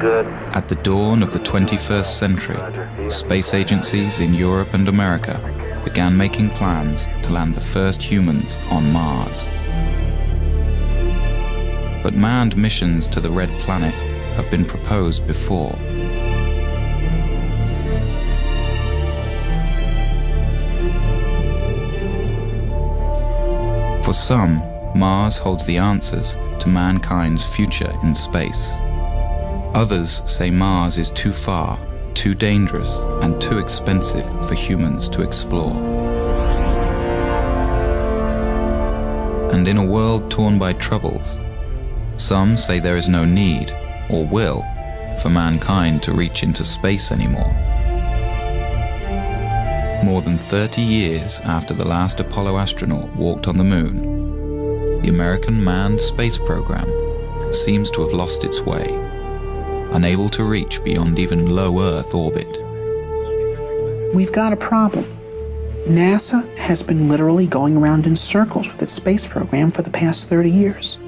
At the dawn of the 21st century, space agencies in Europe and America began making plans to land the first humans on Mars. But manned missions to the Red Planet have been proposed before. For some, Mars holds the answers to mankind's future in space. Others say Mars is too far, too dangerous, and too expensive for humans to explore. And in a world torn by troubles, some say there is no need, or will, for mankind to reach into space anymore. More than 30 years after the last Apollo astronaut walked on the moon, the American manned space program seems to have lost its way, unable to reach beyond even low Earth orbit. We've got a problem. NASA has been literally going around in circles with its space program for the past 30 years.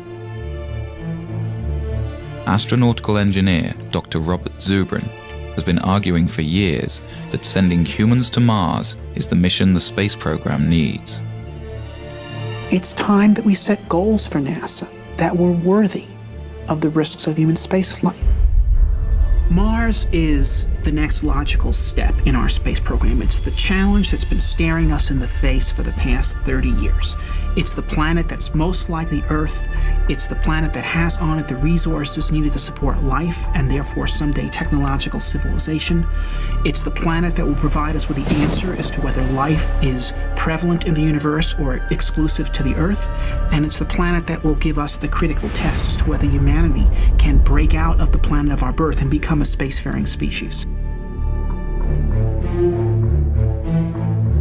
Astronautical engineer Dr. Robert Zubrin has been arguing for years that sending humans to Mars is the mission the space program needs. It's time that we set goals for NASA that were worthy of the risks of human spaceflight. Mars is the next logical step in our space program. It's the challenge that's been staring us in the face for the past 30 years. It's the planet that's most likely Earth. It's the planet that has on it the resources needed to support life and therefore someday technological civilization. It's the planet that will provide us with the answer as to whether life is prevalent in the universe or exclusive to the Earth. And it's the planet that will give us the critical test as to whether humanity can break out of the planet of our birth and become a spacefaring species.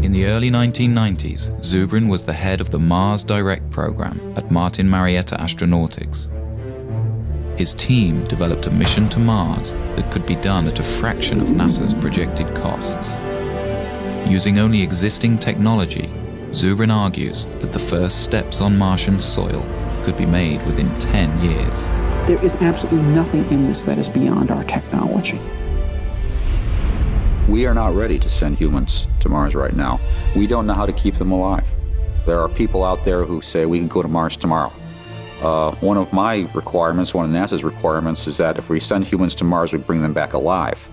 In the early 1990s, Zubrin was the head of the Mars Direct program at Martin Marietta Astronautics. His team developed a mission to Mars that could be done at a fraction of NASA's projected costs. Using only existing technology, Zubrin argues that the first steps on Martian soil could be made within 10 years. There is absolutely nothing in this that is beyond our technology. We are not ready to send humans to Mars right now. We don't know how to keep them alive. There are people out there who say we can go to Mars tomorrow. One of my requirements, one of NASA's requirements, is that if we send humans to Mars, we bring them back alive.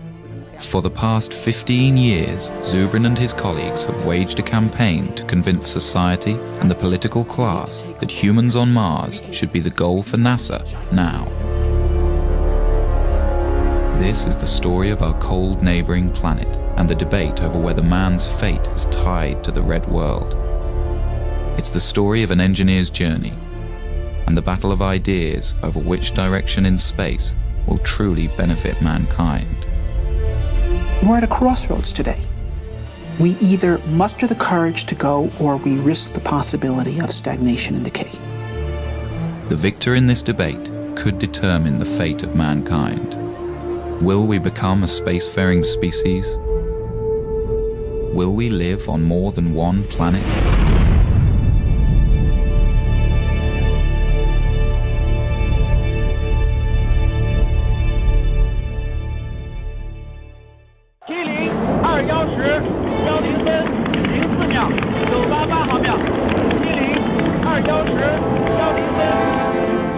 For the past 15 years, Zubrin and his colleagues have waged a campaign to convince society and the political class that humans on Mars should be the goal for NASA now. This is the story of our cold neighboring planet and the debate over whether man's fate is tied to the red world. It's the story of an engineer's journey and the battle of ideas over which direction in space will truly benefit mankind. We're at a crossroads today. We either muster the courage to go or we risk the possibility of stagnation and decay. The victor in this debate could determine the fate of mankind. Will we become a spacefaring species? Will we live on more than one planet?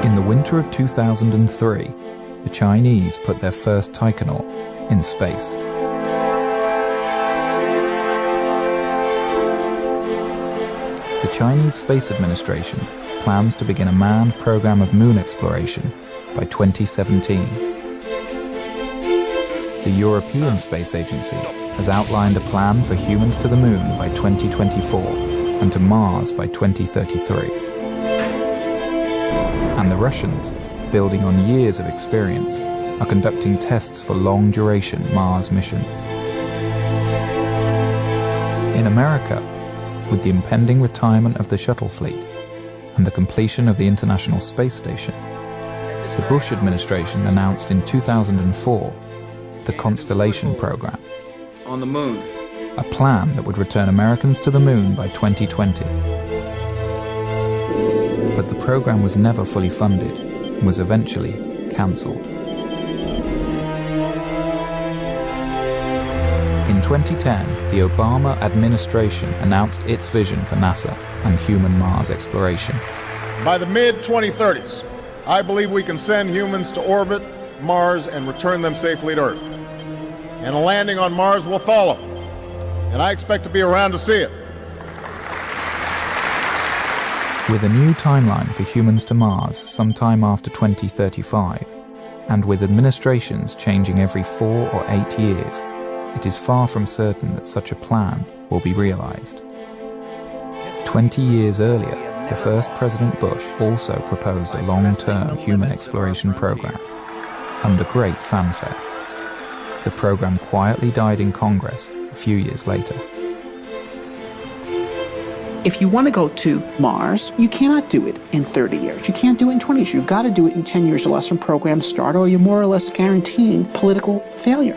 In the winter of 2003, the Chinese put their first taikonaut in space. The Chinese Space Administration plans to begin a manned program of moon exploration by 2017. The European Space Agency has outlined a plan for humans to the moon by 2024 and to Mars by 2033. And the Russians, building on years of experience, are conducting tests for long-duration Mars missions. In America, with the impending retirement of the shuttle fleet and the completion of the International Space Station, the Bush administration announced in 2004 the Constellation program, on the moon, a plan that would return Americans to the moon by 2020. But the program was never fully funded and was eventually cancelled. 2010, the Obama administration announced its vision for NASA and human Mars exploration. By the mid-2030s, I believe we can send humans to orbit Mars and return them safely to Earth. And a landing on Mars will follow. And I expect to be around to see it. With a new timeline for humans to Mars sometime after 2035, and with administrations changing every 4 or 8 years, it is far from certain that such a plan will be realized. 20 years earlier, the first President Bush also proposed a long-term human exploration program, under great fanfare. The program quietly died in Congress a few years later. If you want to go to Mars, you cannot do it in 30 years. You can't do it in 20 years. You've got to do it in 10 years or less from program start, or you're more or less guaranteeing political failure.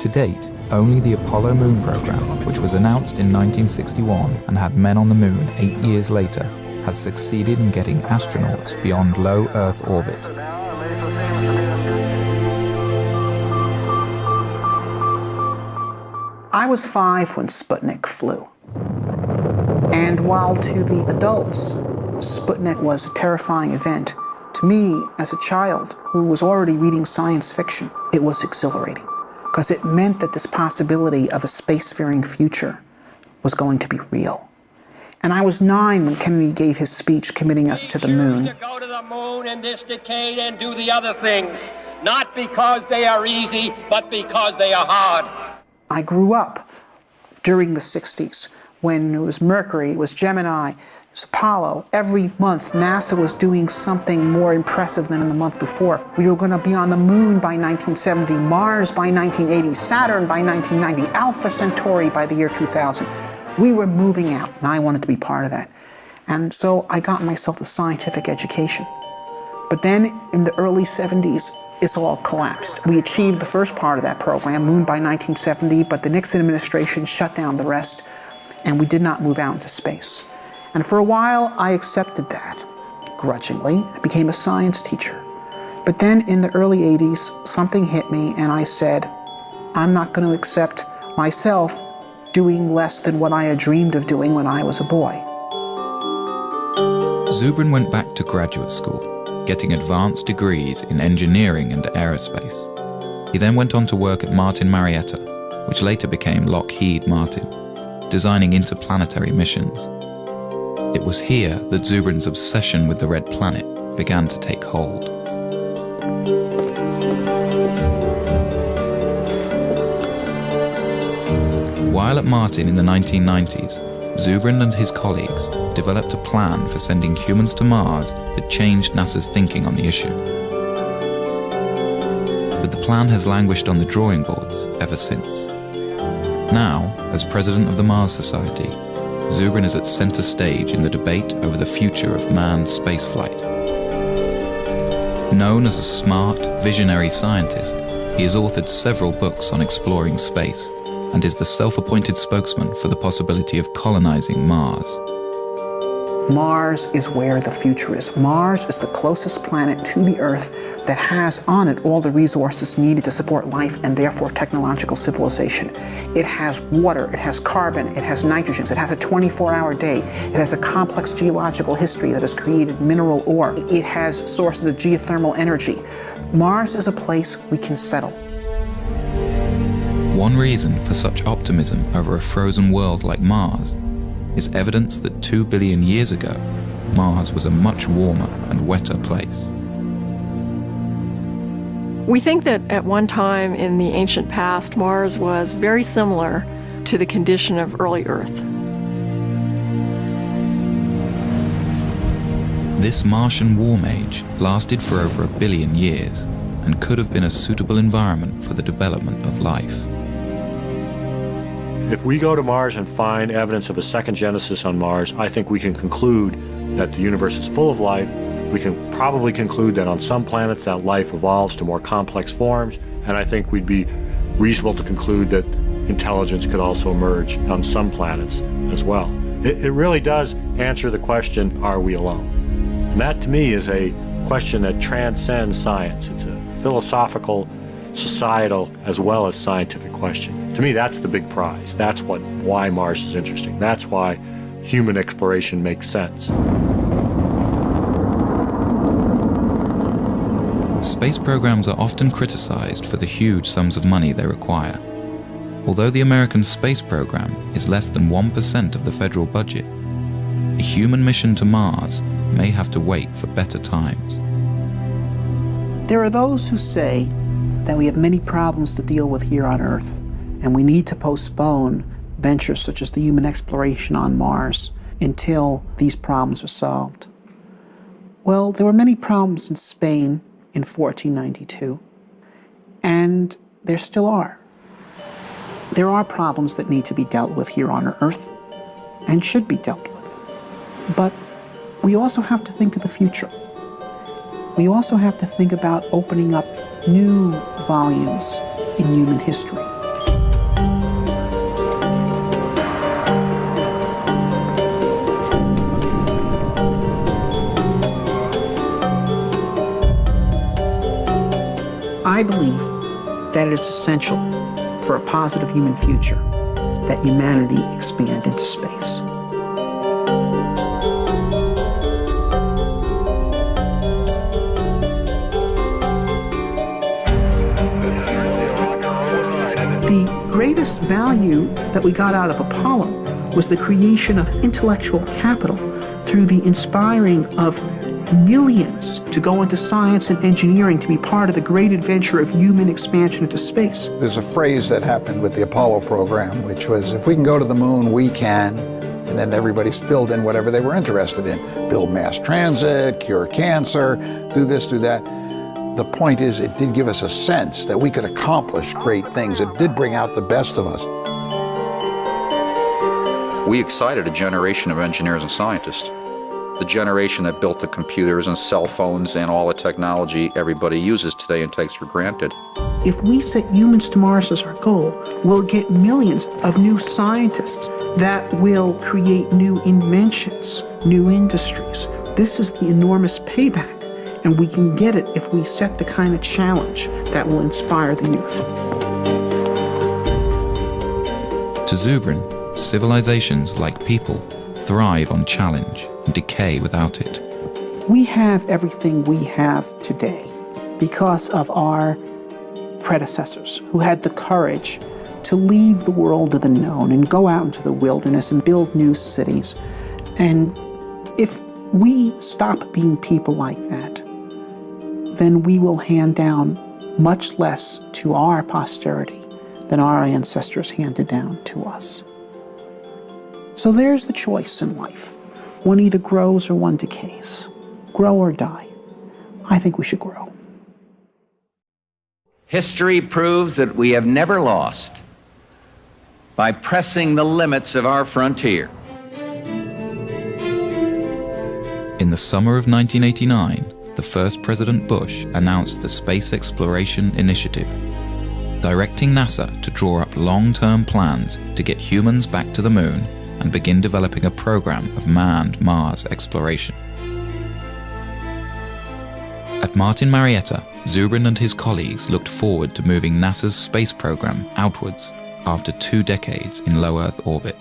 To date, only the Apollo moon program, which was announced in 1961 and had men on the moon 8 years later, has succeeded in getting astronauts beyond low Earth orbit. I was 5 when Sputnik flew. And while to the adults, Sputnik was a terrifying event, to me, as a child who was already reading science fiction, it was exhilarating, because it meant that this possibility of a spacefaring future was going to be real. And I was 9 when Kennedy gave his speech committing us to the moon. To go to the moon in this decade and do the other things, not because they are easy, but because they are hard. I grew up during the 60s, when it was Mercury, it was Gemini, it was Apollo. Every month, NASA was doing something more impressive than in the month before. We were going to be on the moon by 1970, Mars by 1980, Saturn by 1990, Alpha Centauri by the year 2000. We were moving out, and I wanted to be part of that. And so I got myself a scientific education. But then, in the early 70s, it's all collapsed. We achieved the first part of that program, Moon by 1970, but the Nixon administration shut down the rest, and we did not move out into space. And for a while, I accepted that, grudgingly. I became a science teacher. But then in the early 80s, something hit me, and I said, I'm not going to accept myself doing less than what I had dreamed of doing when I was a boy. Zubrin went back to graduate school, getting advanced degrees in engineering and aerospace. He then went on to work at Martin Marietta, which later became Lockheed Martin, designing interplanetary missions. It was here that Zubrin's obsession with the red planet began to take hold. While at Martin in the 1990s, Zubrin and his colleagues developed a plan for sending humans to Mars that changed NASA's thinking on the issue. But the plan has languished on the drawing boards ever since. Now, as president of the Mars Society, Zubrin is at center stage in the debate over the future of manned spaceflight. Known as a smart, visionary scientist, he has authored several books on exploring space and is the self-appointed spokesman for the possibility of colonizing Mars. Mars is where the future is. Mars is the closest planet to the Earth that has on it all the resources needed to support life and therefore technological civilization. It has water, it has carbon, it has nitrogen, it has a 24-hour day, it has a complex geological history that has created mineral ore, it has sources of geothermal energy. Mars is a place we can settle. One reason for such optimism over a frozen world like Mars is evidence that 2 billion years ago, Mars was a much warmer and wetter place. We think that at one time in the ancient past, Mars was very similar to the condition of early Earth. This Martian warm age lasted for over 1 billion years and could have been a suitable environment for the development of life. If we go to Mars and find evidence of a second genesis on Mars, I think we can conclude that the universe is full of life. We can probably conclude that on some planets that life evolves to more complex forms, and I think we'd be reasonable to conclude that intelligence could also emerge on some planets as well. It really does answer the question, are we alone? And that to me is a question that transcends science. It's a philosophical societal as well as scientific question. To me, that's the big prize. That's why Mars is interesting. That's why human exploration makes sense. Space programs are often criticized for the huge sums of money they require. Although the American space program is less than 1% of the federal budget, a human mission to Mars may have to wait for better times. There are those who say that we have many problems to deal with here on Earth, and we need to postpone ventures such as the human exploration on Mars until these problems are solved. Well, there were many problems in Spain in 1492, and there still are. There are problems that need to be dealt with here on Earth, and should be dealt with. But we also have to think of the future. We also have to think about opening up new volumes in human history. I believe that it's essential for a positive human future that humanity expand into space. The greatest value that we got out of Apollo was the creation of intellectual capital through the inspiring of millions to go into science and engineering to be part of the great adventure of human expansion into space. There's a phrase that happened with the Apollo program, which was, if we can go to the moon, we can. And then everybody's filled in whatever they were interested in. Build mass transit, cure cancer, do this, do that. The point is, it did give us a sense that we could accomplish great things. It did bring out the best of us. We excited a generation of engineers and scientists. The generation that built the computers and cell phones and all the technology everybody uses today and takes for granted. If we set humans to Mars as our goal, we'll get millions of new scientists that will create new inventions, new industries. This is the enormous payback, and we can get it if we set the kind of challenge that will inspire the youth. To Zubrin, civilizations, like people, thrive on challenge and decay without it. We have everything we have today because of our predecessors who had the courage to leave the world of the known and go out into the wilderness and build new cities. And if we stop being people like that, then we will hand down much less to our posterity than our ancestors handed down to us. So there's the choice in life. One either grows or one decays. Grow or die. I think we should grow. History proves that we have never lost by pressing the limits of our frontier. In the summer of 1989, the first President Bush announced the Space Exploration Initiative, directing NASA to draw up long-term plans to get humans back to the moon and begin developing a program of manned Mars exploration. At Martin Marietta, Zubrin and his colleagues looked forward to moving NASA's space program outwards after 2 decades in low Earth orbit.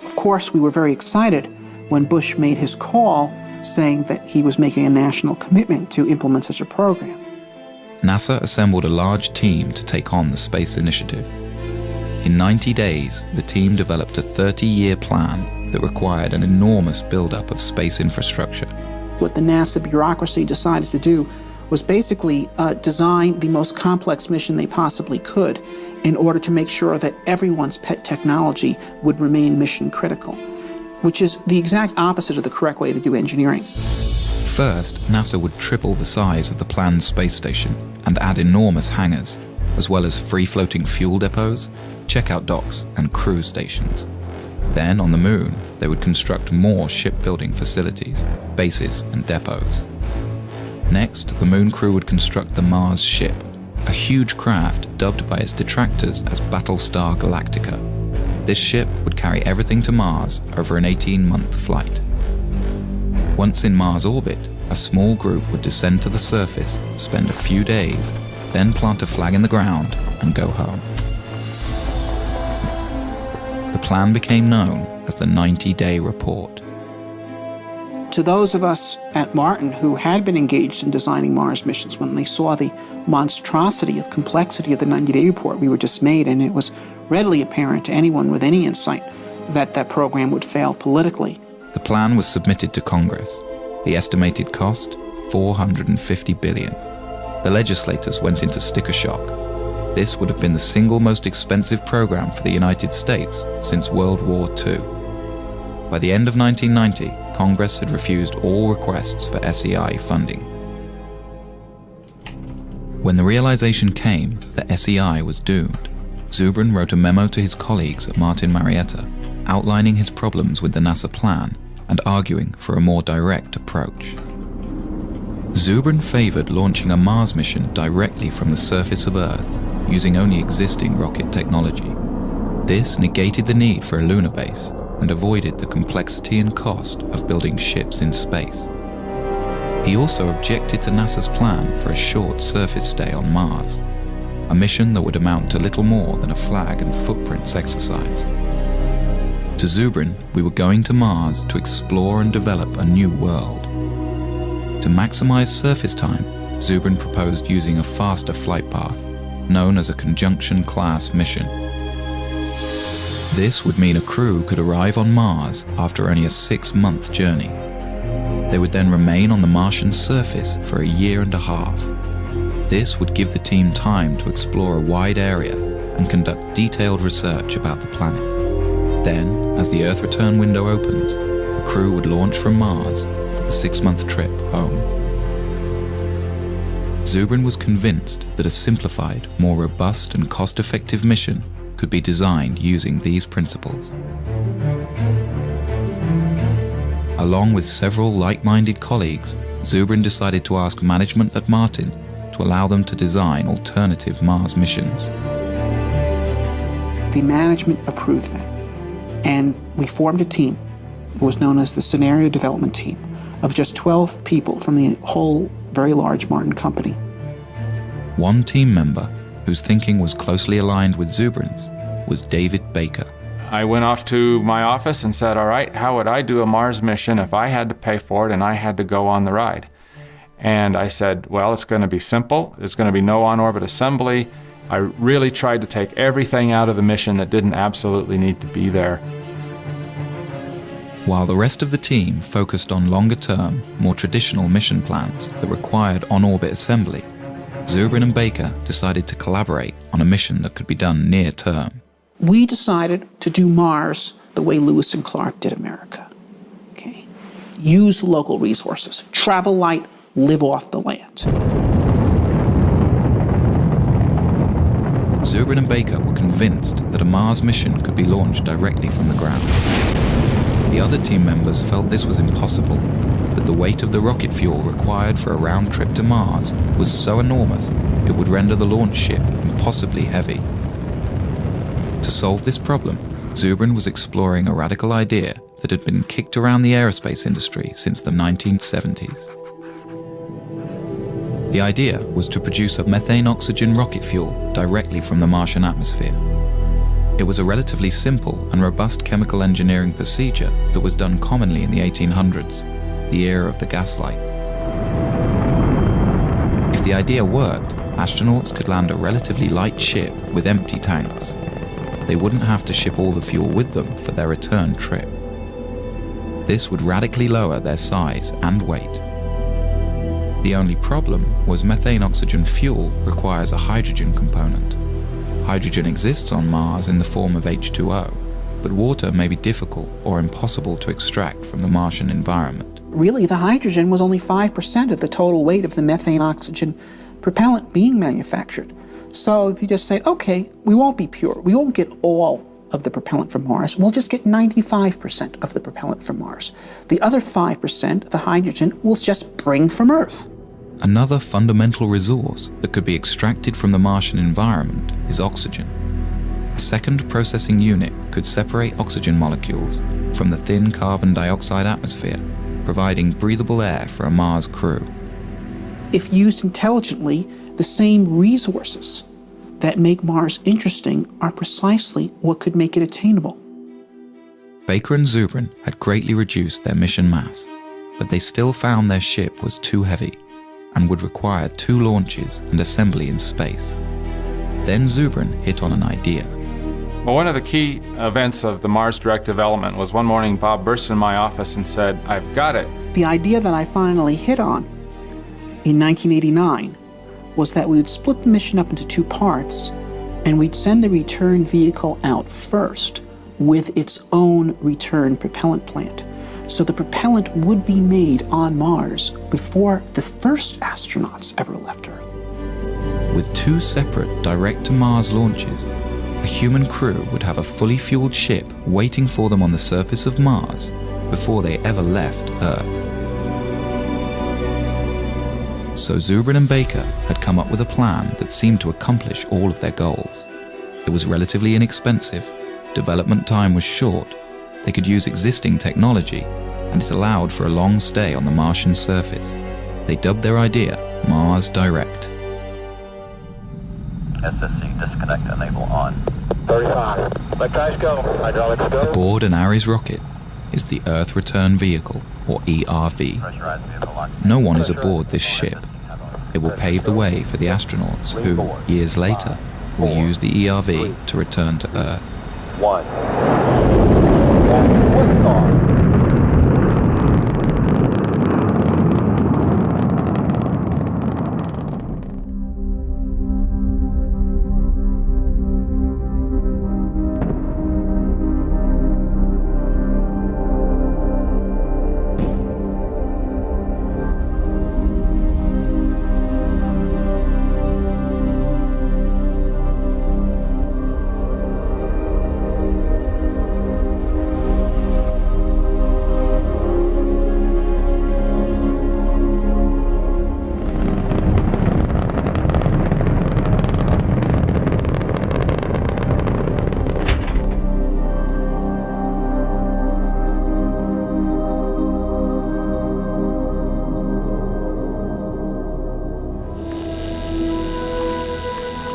Of course, we were very excited when Bush made his call saying that he was making a national commitment to implement such a program. NASA assembled a large team to take on the space initiative. In 90 days, the team developed a 30-year plan that required an enormous buildup of space infrastructure. What the NASA bureaucracy decided to do was basically design the most complex mission they possibly could in order to make sure that everyone's pet technology would remain mission critical, which is the exact opposite of the correct way to do engineering. First, NASA would triple the size of the planned space station and add enormous hangars, as well as free-floating fuel depots, checkout docks, and crew stations. Then, on the moon, they would construct more shipbuilding facilities, bases, and depots. Next, the moon crew would construct the Mars ship, a huge craft dubbed by its detractors as Battlestar Galactica. This ship would carry everything to Mars over an 18-month flight. Once in Mars orbit, a small group would descend to the surface, spend a few days, then plant a flag in the ground and go home. The plan became known as the 90-day report. To those of us at Martin who had been engaged in designing Mars missions, when they saw the monstrosity of complexity of the 90-day report, we were dismayed, and it was readily apparent to anyone with any insight that that program would fail politically. The plan was submitted to Congress. The estimated cost, $450 billion. The legislators went into sticker shock. This would have been the single most expensive program for the United States since World War II. By the end of 1990, Congress had refused all requests for SEI funding. When the realization came that SEI was doomed, Zubrin wrote a memo to his colleagues at Martin Marietta, outlining his problems with the NASA plan and arguing for a more direct approach. Zubrin favored launching a Mars mission directly from the surface of Earth, using only existing rocket technology. This negated the need for a lunar base and avoided the complexity and cost of building ships in space. He also objected to NASA's plan for a short surface stay on Mars, a mission that would amount to little more than a flag and footprints exercise. To Zubrin, we were going to Mars to explore and develop a new world. To maximize surface time, Zubrin proposed using a faster flight path, known as a conjunction-class mission. This would mean a crew could arrive on Mars after only a 6-month journey. They would then remain on the Martian surface for a year and a half. This would give the team time to explore a wide area and conduct detailed research about the planet. Then, as the Earth return window opens, the crew would launch from Mars for the 6-month trip home. Zubrin was convinced that a simplified, more robust and cost-effective mission could be designed using these principles. Along with several like-minded colleagues, Zubrin decided to ask management at Martin to allow them to design alternative Mars missions. The management approved that, and we formed a team. It was known as the Scenario Development Team, of just 12 people from the whole very large Martin company. One team member whose thinking was closely aligned with Zubrin's was David Baker. I went off to my office and said, all right, how would I do a Mars mission if I had to pay for it and I had to go on the ride? And I said, well, it's going to be simple. There's going to be no on-orbit assembly. I really tried to take everything out of the mission that didn't absolutely need to be there. While the rest of the team focused on longer-term, more traditional mission plans that required on-orbit assembly, Zubrin and Baker decided to collaborate on a mission that could be done near-term. We decided to do Mars the way Lewis and Clark did America. Okay? Use local resources, travel light, live off the land. Zubrin and Baker were convinced that a Mars mission could be launched directly from the ground. The other team members felt this was impossible, that the weight of the rocket fuel required for a round trip to Mars was so enormous it would render the launch ship impossibly heavy. To solve this problem, Zubrin was exploring a radical idea that had been kicked around the aerospace industry since the 1970s. The idea was to produce a methane-oxygen rocket fuel directly from the Martian atmosphere. It was a relatively simple and robust chemical engineering procedure that was done commonly in the 1800s, the era of the gaslight. If the idea worked, astronauts could land a relatively light ship with empty tanks. They wouldn't have to ship all the fuel with them for their return trip. This would radically lower their size and weight. The only problem was methane-oxygen fuel requires a hydrogen component. Hydrogen exists on Mars in the form of H2O, but water may be difficult or impossible to extract from the Martian environment. Really, the hydrogen was only 5% of the total weight of the methane-oxygen propellant being manufactured. So if you just say, okay, we won't be pure, we won't get all of the propellant from Mars, we'll just get 95% of the propellant from Mars. The other 5%, the hydrogen, we'll just bring from Earth. Another fundamental resource that could be extracted from the Martian environment is oxygen. A second processing unit could separate oxygen molecules from the thin carbon dioxide atmosphere, providing breathable air for a Mars crew. If used intelligently, The same resources that make Mars interesting are precisely what could make it attainable. Baker and Zubrin had greatly reduced their mission mass, but they still found their ship was too heavy and would require 2 launches and assembly in space. Then Zubrin hit on an idea. Well, one of the key events of the Mars Direct development was one morning Bob burst in my office and said, "I've got it." The idea that I finally hit on in 1989 was that we would split the mission up into 2 parts, and we'd send the return vehicle out first with its own return propellant plant. So the propellant would be made on Mars before the first astronauts ever left Earth. With 2 separate direct-to-Mars launches, a human crew would have a fully fueled ship waiting for them on the surface of Mars before they ever left Earth. So Zubrin and Baker had come up with a plan that seemed to accomplish all of their goals. It was relatively inexpensive, development time was short, they could use existing technology, and it allowed for a long stay on the Martian surface. They dubbed their idea Mars Direct. SSC disconnect enable on. 35. Let guys go. Hydraulics go. Aboard an Ares rocket is the Earth Return Vehicle, or ERV. No one is aboard this ship. It will pave the way for the astronauts who, years later, will use the ERV to return to Earth. 1. Liftoff.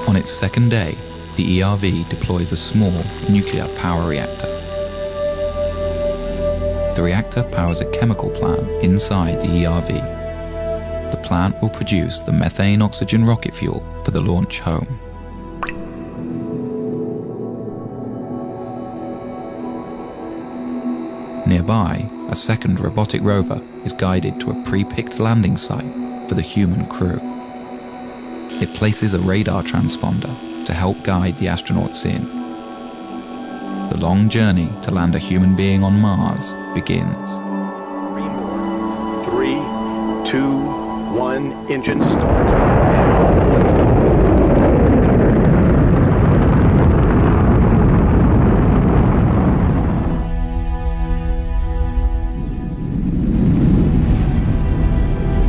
On its second day, the ERV deploys a small nuclear power reactor. The reactor powers a chemical plant inside the ERV. The plant will produce the methane-oxygen rocket fuel for the launch home. Nearby, a second robotic rover is guided to a pre-picked landing site for the human crew. It places a radar transponder to help guide the astronauts in. The long journey to land a human being on Mars begins. 3, 2, 1, engine start.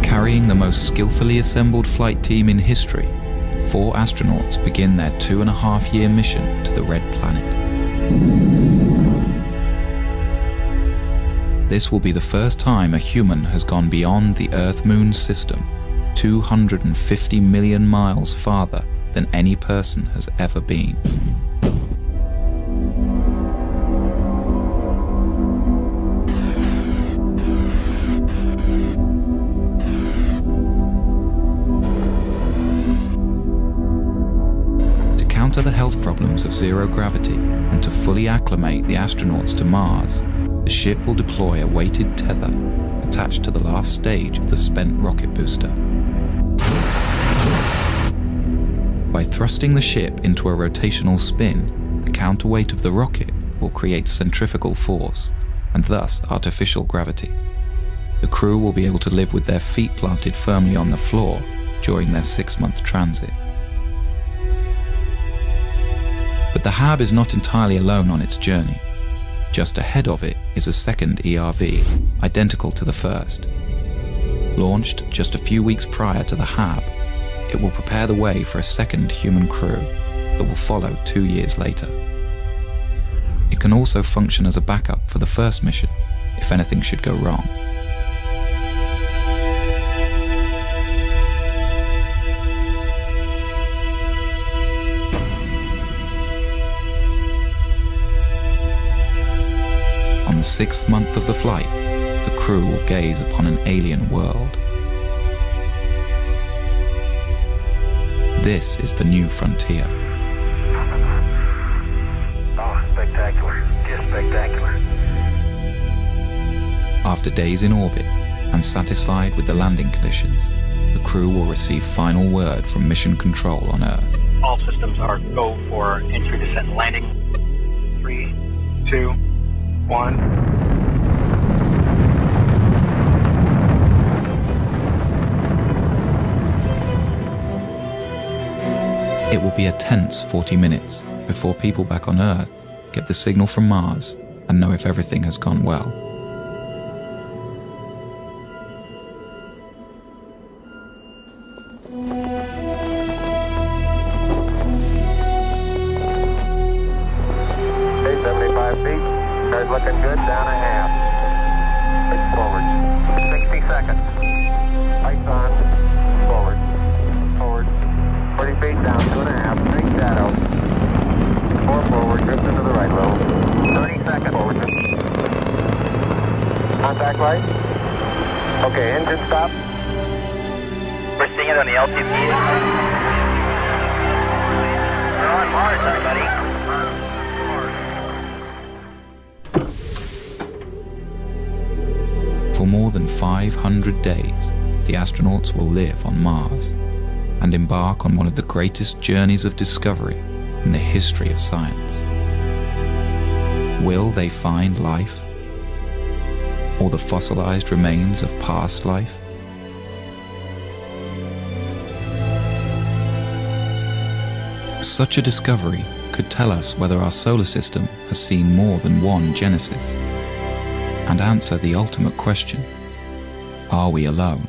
Carrying the most skillfully assembled flight team in history, 4 astronauts begin their 2.5-year mission to the Red Planet. This will be the first time a human has gone beyond the Earth-Moon system, 250 million miles farther than any person has ever been. To counter the health problems of zero gravity and to fully acclimate the astronauts to Mars, the ship will deploy a weighted tether attached to the last stage of the spent rocket booster. By thrusting the ship into a rotational spin, the counterweight of the rocket will create centrifugal force and thus artificial gravity. The crew will be able to live with their feet planted firmly on the floor during their 6-month transit. But the HAB is not entirely alone on its journey. Just ahead of it is a second ERV, identical to the first. Launched just a few weeks prior to the HAB, it will prepare the way for a second human crew that will follow 2 years later. It can also function as a backup for the first mission if anything should go wrong. 6th month of the flight, the crew will gaze upon an alien world. This is the new frontier. Oh, spectacular. Just spectacular. After days in orbit and satisfied with the landing conditions, the crew will receive final word from Mission Control on Earth. All systems are go for entry, descent, and landing. 3, 2, 1. It will be a tense 40 minutes before people back on Earth get the signal from Mars and know if everything has gone well. Okay, 75 feet. Cars looking good, down a half. Forward. 60 seconds. Lights on. Forward. Forward. 40 feet down, 2.5. Big shadow. 4 forward, drift into the right a little. 30 seconds forward. Contact light. Okay, engine stop. We're seeing it on the LTP. We're on Mars, everybody. For more than 500 days, the astronauts will live on Mars and embark on one of the greatest journeys of discovery in the history of science. Will they find life? Or the fossilized remains of past life? Such a discovery could tell us whether our solar system has seen more than one genesis, and answer the ultimate question: are we alone?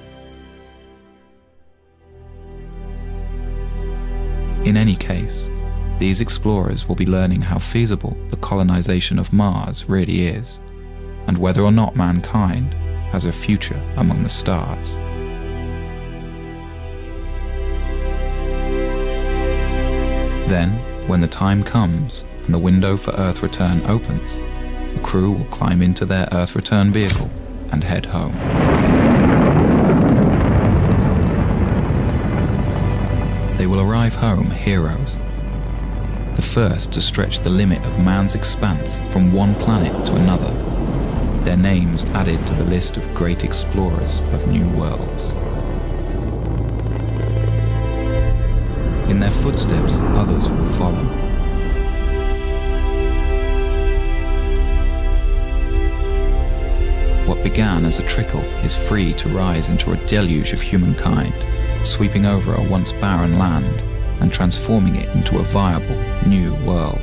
In any case, these explorers will be learning how feasible the colonization of Mars really is, and whether or not mankind has a future among the stars. Then, when the time comes and the window for Earth return opens, the crew will climb into their Earth return vehicle and head home. They will arrive home heroes, the first to stretch the limit of man's expanse from one planet to another, their names added to the list of great explorers of new worlds. In their footsteps, others will follow. What began as a trickle is free to rise into a deluge of humankind, sweeping over a once barren land and transforming it into a viable new world.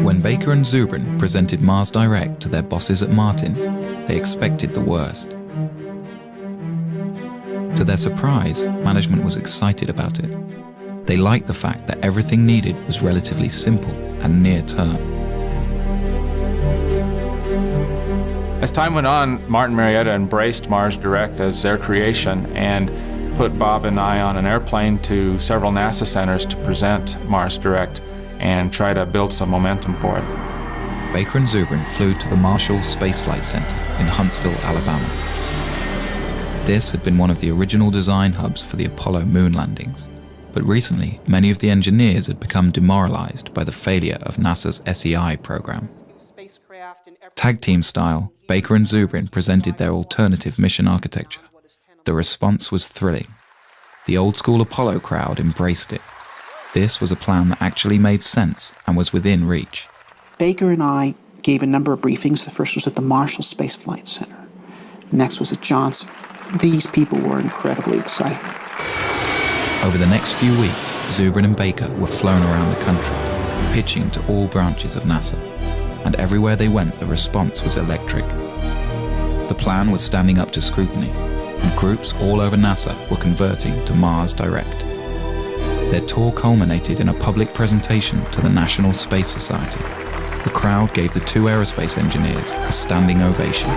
When Baker and Zubrin presented Mars Direct to their bosses at Martin, they expected the worst. To their surprise, management was excited about it. They liked the fact that everything needed was relatively simple and near-term. As time went on, Martin Marietta embraced Mars Direct as their creation and put Bob and I on an airplane to several NASA centers to present Mars Direct and try to build some momentum for it. Baker and Zubrin flew to the Marshall Space Flight Center in Huntsville, Alabama. This had been one of the original design hubs for the Apollo moon landings, but recently many of the engineers had become demoralized by the failure of NASA's SEI program. Tag team style, Baker and Zubrin presented their alternative mission architecture. The response was thrilling. The old-school Apollo crowd embraced it. This was a plan that actually made sense and was within reach. Baker and I gave a number of briefings. The first was at the Marshall Space Flight Center. Next was at Johnson. These people were incredibly excited. Over the next few weeks, Zubrin and Baker were flown around the country, pitching to all branches of NASA. And everywhere they went, the response was electric. The plan was standing up to scrutiny, and groups all over NASA were converting to Mars Direct. Their tour culminated in a public presentation to the National Space Society. The crowd gave the two aerospace engineers a standing ovation.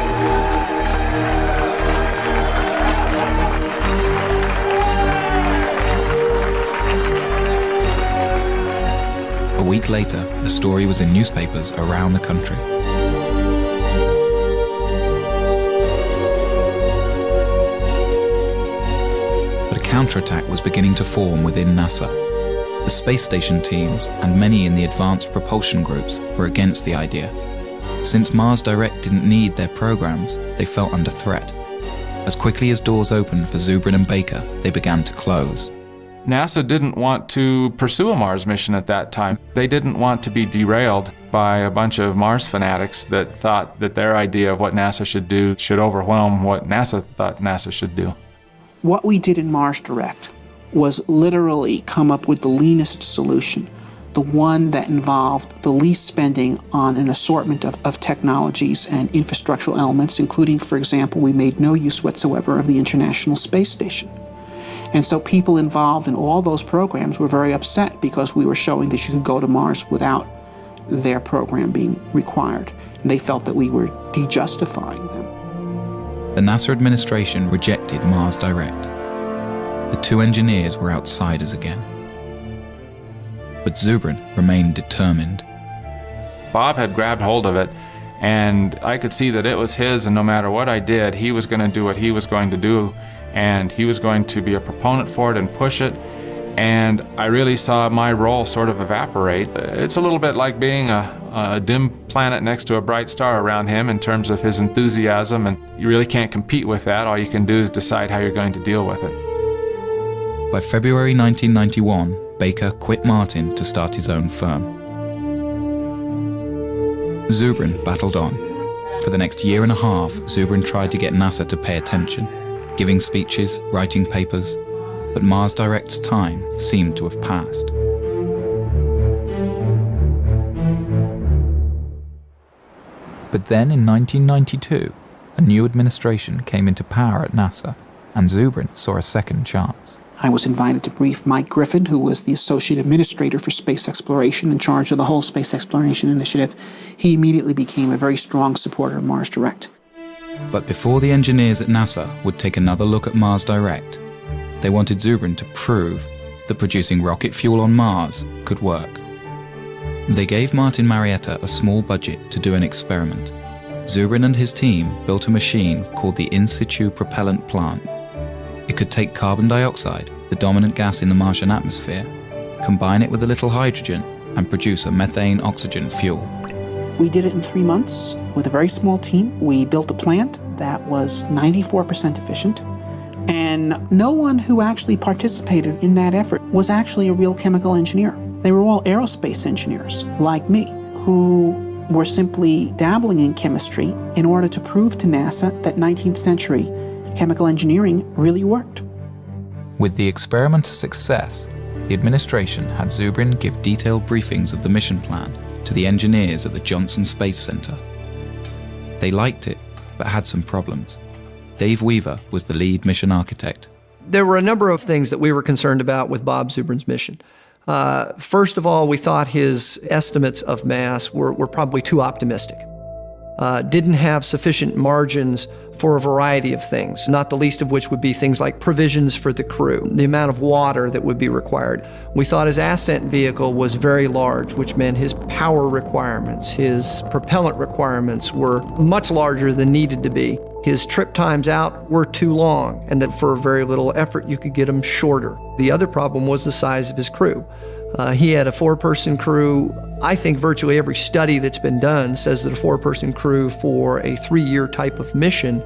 A week later, the story was in newspapers around the country. But a counterattack was beginning to form within NASA. The space station teams and many in the advanced propulsion groups were against the idea. Since Mars Direct didn't need their programs, they felt under threat. As quickly as doors opened for Zubrin and Baker, they began to close. NASA didn't want to pursue a Mars mission at that time. They didn't want to be derailed by a bunch of Mars fanatics that thought that their idea of what NASA should do should overwhelm what NASA thought NASA should do. What we did in Mars Direct was literally come up with the leanest solution, the one that involved the least spending on an assortment of technologies and infrastructural elements, including, for example, we made no use whatsoever of the International Space Station. And so people involved in all those programs were very upset because we were showing that you could go to Mars without their program being required. And they felt that we were de-justifying them. The NASA administration rejected Mars Direct. The two engineers were outsiders again. But Zubrin remained determined. Bob had grabbed hold of it, and I could see that it was his, and no matter what I did, he was going to do what he was going to do. And he was going to be a proponent for it and push it, and I really saw my role sort of evaporate. It's a little bit like being a dim planet next to a bright star around him in terms of his enthusiasm, and you really can't compete with that. All you can do is decide how you're going to deal with it. By February 1991, Baker quit Martin to start his own firm. Zubrin battled on. For the next year and a half, Zubrin tried to get NASA to pay attention, giving speeches, writing papers, but Mars Direct's time seemed to have passed. But then in 1992, a new administration came into power at NASA, and Zubrin saw a second chance. I was invited to brief Mike Griffin, who was the Associate Administrator for Space Exploration in charge of the whole Space Exploration Initiative. He immediately became a very strong supporter of Mars Direct. But before the engineers at NASA would take another look at Mars Direct, they wanted Zubrin to prove that producing rocket fuel on Mars could work. They gave Martin Marietta a small budget to do an experiment. Zubrin and his team built a machine called the In Situ Propellant Plant. It could take carbon dioxide, the dominant gas in the Martian atmosphere, combine it with a little hydrogen, and produce a methane-oxygen fuel. We did it in 3 months with a very small team. We built a plant that was 94% efficient, and no one who actually participated in that effort was actually a real chemical engineer. They were all aerospace engineers, like me, who were simply dabbling in chemistry in order to prove to NASA that 19th century chemical engineering really worked. With the experiment a success, the administration had Zubrin give detailed briefings of the mission plan to the engineers at the Johnson Space Center. They liked it, but had some problems. Dave Weaver was the lead mission architect. There were a number of things that we were concerned about with Bob Zubrin's mission. First of all, we thought his estimates of mass were probably too optimistic. Didn't have sufficient margins for a variety of things, not the least of which would be things like provisions for the crew, the amount of water that would be required. We thought his ascent vehicle was very large, which meant his power requirements, his propellant requirements were much larger than needed to be. His trip times out were too long, and that for very little effort you could get them shorter. The other problem was the size of his crew. He had a 4-person crew. I think virtually every study that's been done says that a 4-person crew for a 3-year type of mission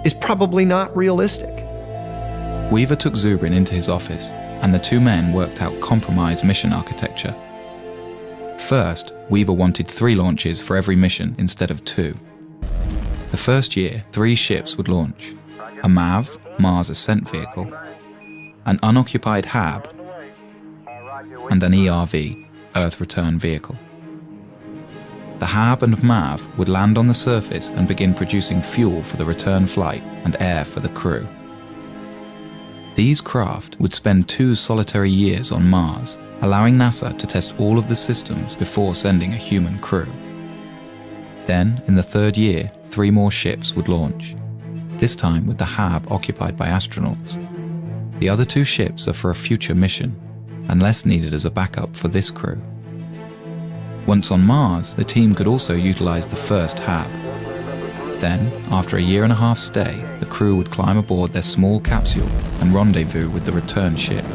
is probably not realistic. Weaver took Zubrin into his office, and the two men worked out compromise mission architecture. First, Weaver wanted 3 launches for every mission instead of 2. The first year, 3 ships would launch: a MAV, Mars Ascent Vehicle, an unoccupied HAB, and an ERV, Earth Return Vehicle. The HAB and MAV would land on the surface and begin producing fuel for the return flight and air for the crew. These craft would spend 2 solitary years on Mars, allowing NASA to test all of the systems before sending a human crew. Then, in the 3rd year, 3 more ships would launch, this time with the HAB occupied by astronauts. The other 2 ships are for a future mission, unless needed as a backup for this crew. Once on Mars, the team could also utilize the first HAB. Then, after a 1.5-year stay, the crew would climb aboard their small capsule and rendezvous with the return ship.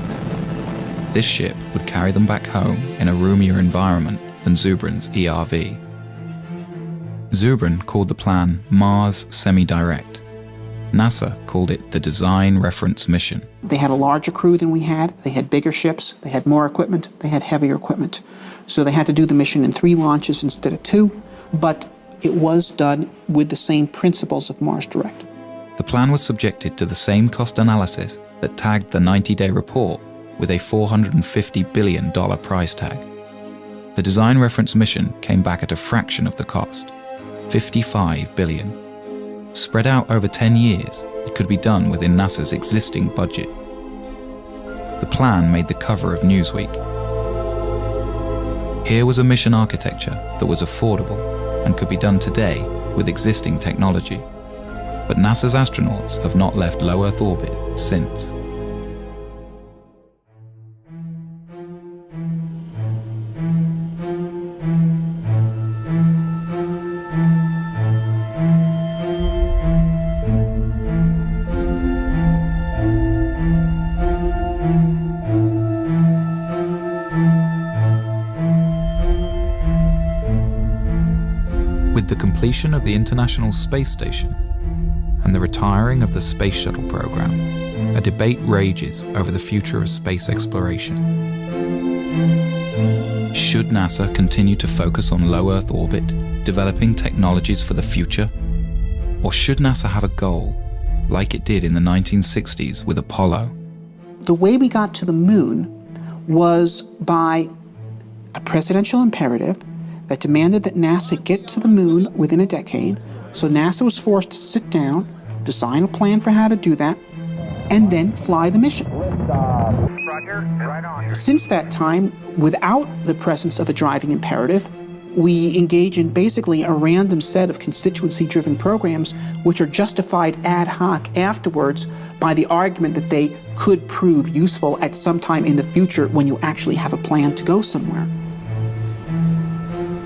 This ship would carry them back home in a roomier environment than Zubrin's ERV. Zubrin called the plan Mars Semi-Direct. NASA called it the Design Reference Mission. They had a larger crew than we had. They had bigger ships. They had more equipment. They had heavier equipment. So they had to do the mission in 3 launches instead of 2, but it was done with the same principles of Mars Direct. The plan was subjected to the same cost analysis that tagged the 90-day report with a $450 billion price tag. The Design Reference Mission came back at a fraction of the cost, $55 billion. Spread out over 10 years, it could be done within NASA's existing budget. The plan made the cover of Newsweek. Here was a mission architecture that was affordable and could be done today with existing technology. But NASA's astronauts have not left low Earth orbit since. With the completion of the International Space Station and the retiring of the Space Shuttle program, a debate rages over the future of space exploration. Should NASA continue to focus on low Earth orbit, developing technologies for the future? Or should NASA have a goal, like it did in the 1960s with Apollo? The way we got to the moon was by a presidential imperative that demanded that NASA get to the moon within a decade. So NASA was forced to sit down, design a plan for how to do that, and then fly the mission. Since that time, without the presence of a driving imperative, we engage in basically a random set of constituency-driven programs which are justified ad hoc afterwards by the argument that they could prove useful at some time in the future when you actually have a plan to go somewhere.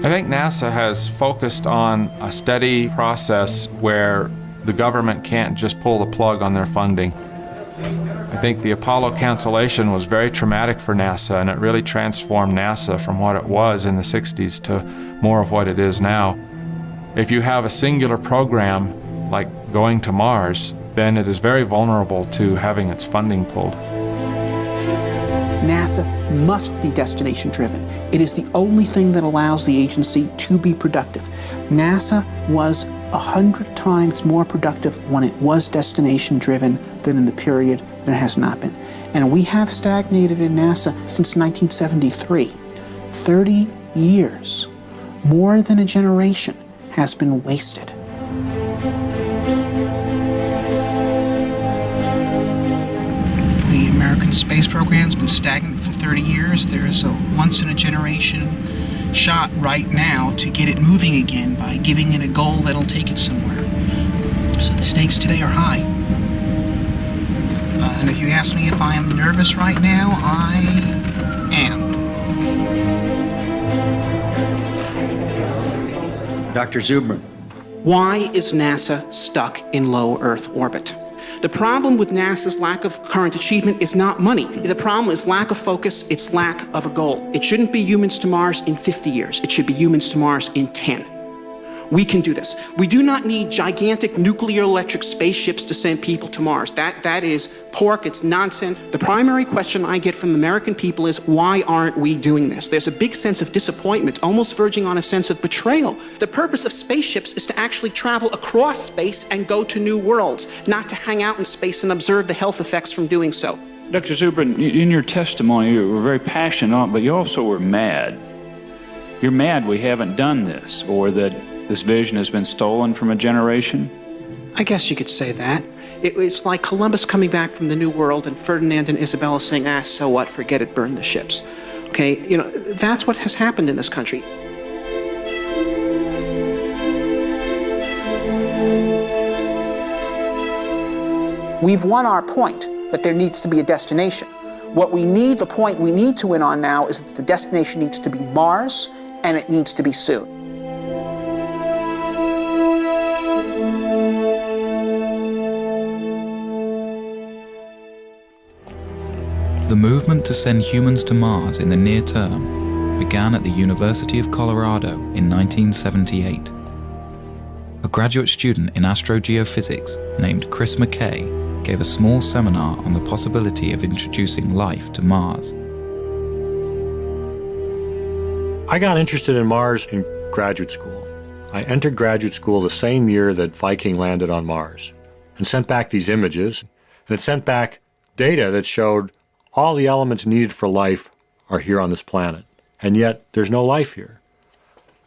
I think NASA has focused on a steady process where the government can't just pull the plug on their funding. I think the Apollo cancellation was very traumatic for NASA, and it really transformed NASA from what it was in the 60s to more of what it is now. If you have a singular program like going to Mars, then it is very vulnerable to having its funding pulled. NASA must be destination-driven. It is the only thing that allows the agency to be productive. NASA was 100 times more productive when it was destination-driven than in the period that it has not been. And we have stagnated in NASA since 1973. 30 years, more than a generation, has been wasted. The American space program's been stagnant for 30 years. There's a once-in-a-generation shot right now to get it moving again by giving it a goal that'll take it somewhere. So the stakes today are high. And if you ask me if I am nervous right now, I am. Dr. Zubrin. Why is NASA stuck in low Earth orbit? The problem with NASA's lack of current achievement is not money. The problem is lack of focus, it's lack of a goal. It shouldn't be humans to Mars in 50 years. It should be humans to Mars in 10. We can do this. We do not need gigantic nuclear electric spaceships to send people to Mars. That is pork, it's nonsense. The primary question I get from American people is, why aren't we doing this? There's a big sense of disappointment, almost verging on a sense of betrayal. The purpose of spaceships is to actually travel across space and go to new worlds, not to hang out in space and observe the health effects from doing so. Dr. Zubrin, in your testimony, you were very passionate, but you also were mad. You're mad we haven't done this, or that this vision has been stolen from a generation? I guess you could say that. It's like Columbus coming back from the New World and Ferdinand and Isabella saying, so what, forget it, burn the ships. Okay, that's what has happened in this country. We've won our point that there needs to be a destination. The point we need to win on now is that the destination needs to be Mars, and it needs to be soon. The movement to send humans to Mars in the near term began at the University of Colorado in 1978. A graduate student in astrogeophysics named Chris McKay gave a small seminar on the possibility of introducing life to Mars. I got interested in Mars in graduate school. I entered graduate school the same year that Viking landed on Mars and sent back these images, and it sent back data that showed all the elements needed for life are here on this planet, and yet there's no life here.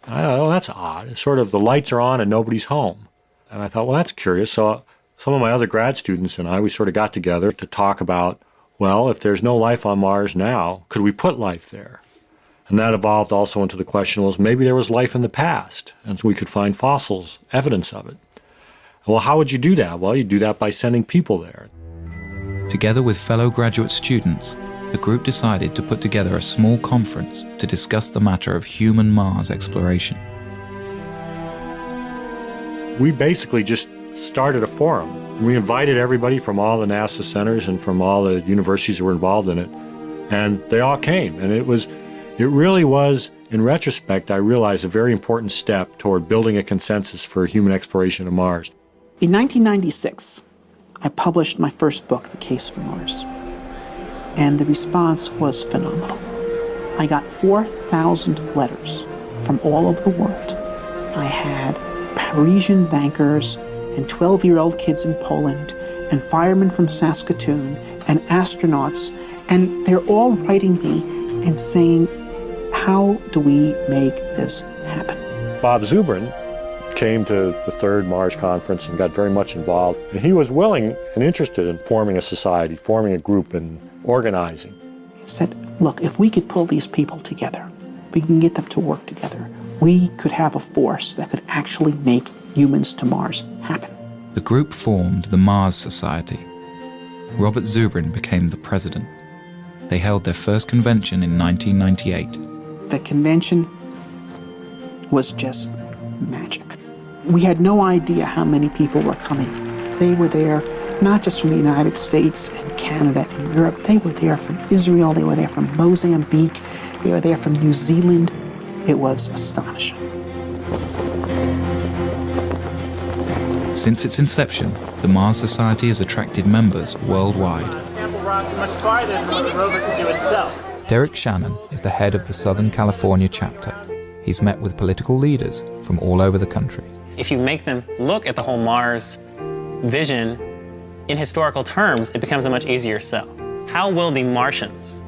And I thought, oh, that's odd. It's sort of the lights are on and nobody's home. And I thought, well, that's curious. So some of my other grad students and I, we sort of got together to talk about, well, if there's no life on Mars now, could we put life there? And that evolved also into the question, well, maybe there was life in the past, and we could find fossils, evidence of it. Well, how would you do that? Well, you do that by sending people there. Together with fellow graduate students, the group decided to put together a small conference to discuss the matter of human Mars exploration. We basically just started a forum. We invited everybody from all the NASA centers and from all the universities that were involved in it, and they all came. And it really was, in retrospect, I realized a very important step toward building a consensus for human exploration of Mars. In 1996, I published my first book, The Case for Mars, and the response was phenomenal. I got 4,000 letters from all over the world. I had Parisian bankers and 12-year-old kids in Poland and firemen from Saskatoon and astronauts, and they're all writing me and saying, how do we make this happen? Bob Zubrin came to the third Mars conference and got very much involved. And he was willing and interested in forming a society, forming a group and organizing. He said, look, if we could pull these people together, if we can get them to work together, we could have a force that could actually make humans to Mars happen. The group formed the Mars Society. Robert Zubrin became the president. They held their first convention in 1998. The convention was just magic. We had no idea how many people were coming. They were there not just from the United States and Canada and Europe. They were there from Israel. They were there from Mozambique. They were there from New Zealand. It was astonishing. Since its inception, the Mars Society has attracted members worldwide. Derek Shannon is the head of the Southern California chapter. He's met with political leaders from all over the country. If you make them look at the whole Mars vision in historical terms, it becomes a much easier sell. How will the Martians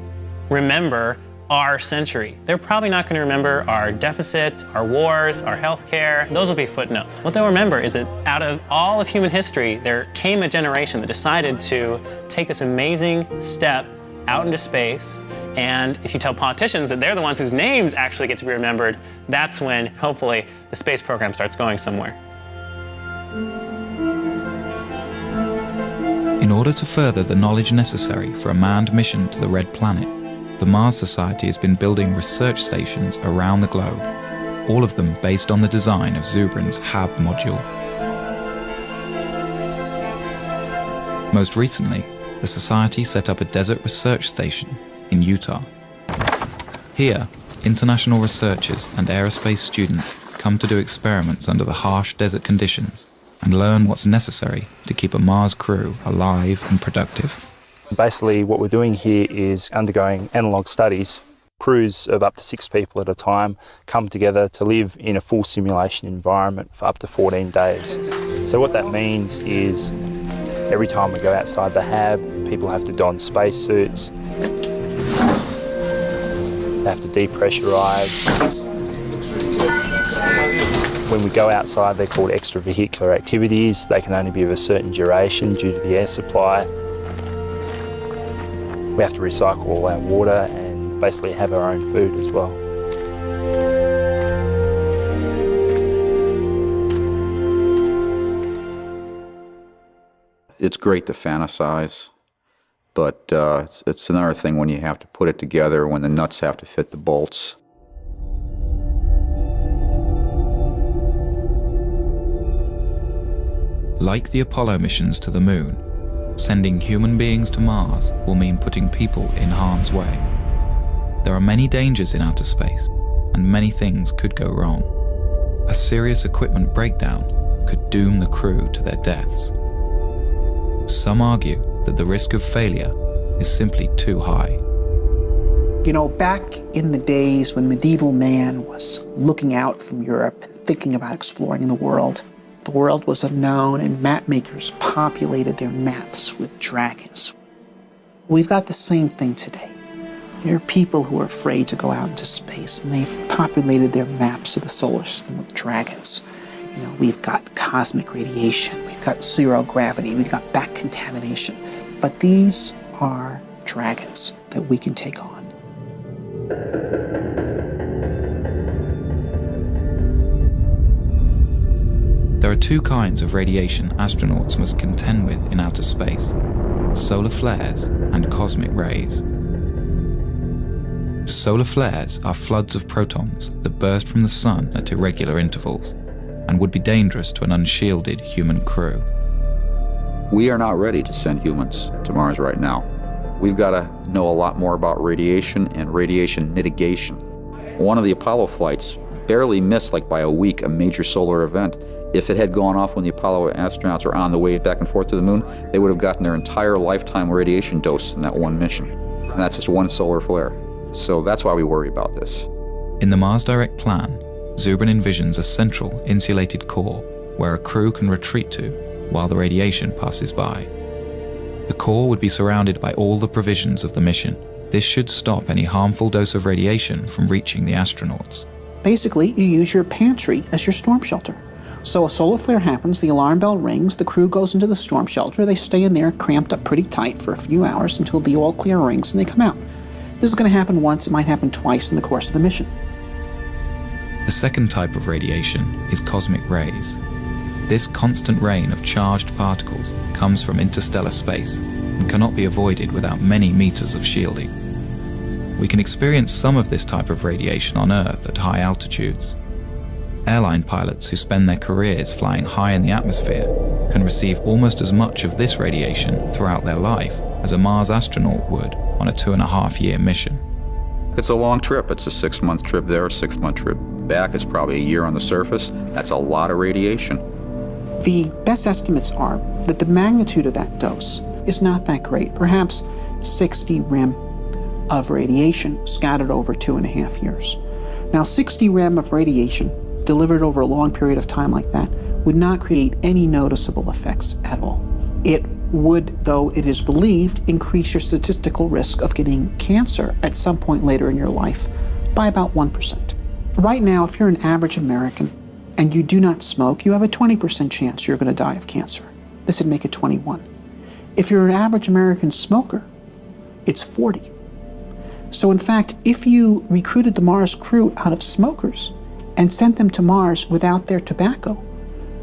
remember our century? They're probably not going to remember our deficit, our wars, our healthcare. Those will be footnotes. What they'll remember is that out of all of human history, there came a generation that decided to take this amazing step out into space. And if you tell politicians that they're the ones whose names actually get to be remembered, that's when, hopefully, the space program starts going somewhere. In order to further the knowledge necessary for a manned mission to the Red Planet, the Mars Society has been building research stations around the globe, all of them based on the design of Zubrin's HAB module. Most recently, the Society set up a desert research station in Utah. Here, international researchers and aerospace students come to do experiments under the harsh desert conditions and learn what's necessary to keep a Mars crew alive and productive. Basically, what we're doing here is undergoing analog studies. Crews of up to 6 people at a time come together to live in a full simulation environment for up to 14 days. So what that means is every time we go outside the HAB, people have to don spacesuits. They have to depressurize. When we go outside, they're called extravehicular activities. They can only be of a certain duration due to the air supply. We have to recycle all our water and basically have our own food as well. It's great to fantasize, but it's another thing when you have to put it together, when the nuts have to fit the bolts. Like the Apollo missions to the moon, sending human beings to Mars will mean putting people in harm's way. There are many dangers in outer space, and many things could go wrong. A serious equipment breakdown could doom the crew to their deaths. Some argue that the risk of failure is simply too high. You know, back in the days when medieval man was looking out from Europe and thinking about exploring the world was unknown, and map makers populated their maps with dragons. We've got the same thing today. There are people who are afraid to go out into space, and they've populated their maps of the solar system with dragons. You know, we've got cosmic radiation, we've got zero gravity, we've got back contamination. But these are dragons that we can take on. There are two kinds of radiation astronauts must contend with in outer space: solar flares and cosmic rays. Solar flares are floods of protons that burst from the sun at irregular intervals and would be dangerous to an unshielded human crew. We are not ready to send humans to Mars right now. We've got to know a lot more about radiation and radiation mitigation. One of the Apollo flights barely missed, like by a week, a major solar event. If it had gone off when the Apollo astronauts were on the way back and forth to the moon, they would have gotten their entire lifetime radiation dose in that one mission. And that's just one solar flare. So that's why we worry about this. In the Mars Direct plan, Zubrin envisions a central, insulated core where a crew can retreat to while the radiation passes by. The core would be surrounded by all the provisions of the mission. This should stop any harmful dose of radiation from reaching the astronauts. Basically, you use your pantry as your storm shelter. So a solar flare happens, the alarm bell rings, the crew goes into the storm shelter, they stay in there cramped up pretty tight for a few hours until the all clear rings and they come out. This is going to happen once, it might happen twice in the course of the mission. The second type of radiation is cosmic rays. This constant rain of charged particles comes from interstellar space and cannot be avoided without many meters of shielding. We can experience some of this type of radiation on Earth at high altitudes. Airline pilots who spend their careers flying high in the atmosphere can receive almost as much of this radiation throughout their life as a Mars astronaut would on a 2.5-year mission. It's a long trip. It's a 6-month trip there, a 6-month trip back. It's probably a year on the surface. That's a lot of radiation. The best estimates are that the magnitude of that dose is not that great, perhaps 60 rem of radiation scattered over 2.5 years. Now, 60 rem of radiation delivered over a long period of time like that would not create any noticeable effects at all. It would, though it is believed, increase your statistical risk of getting cancer at some point later in your life by about 1%. Right now, if you're an average American and you do not smoke, you have a 20% chance you're going to die of cancer. This would make it 21. If you're an average American smoker, it's 40. So in fact, if you recruited the Mars crew out of smokers and sent them to Mars without their tobacco,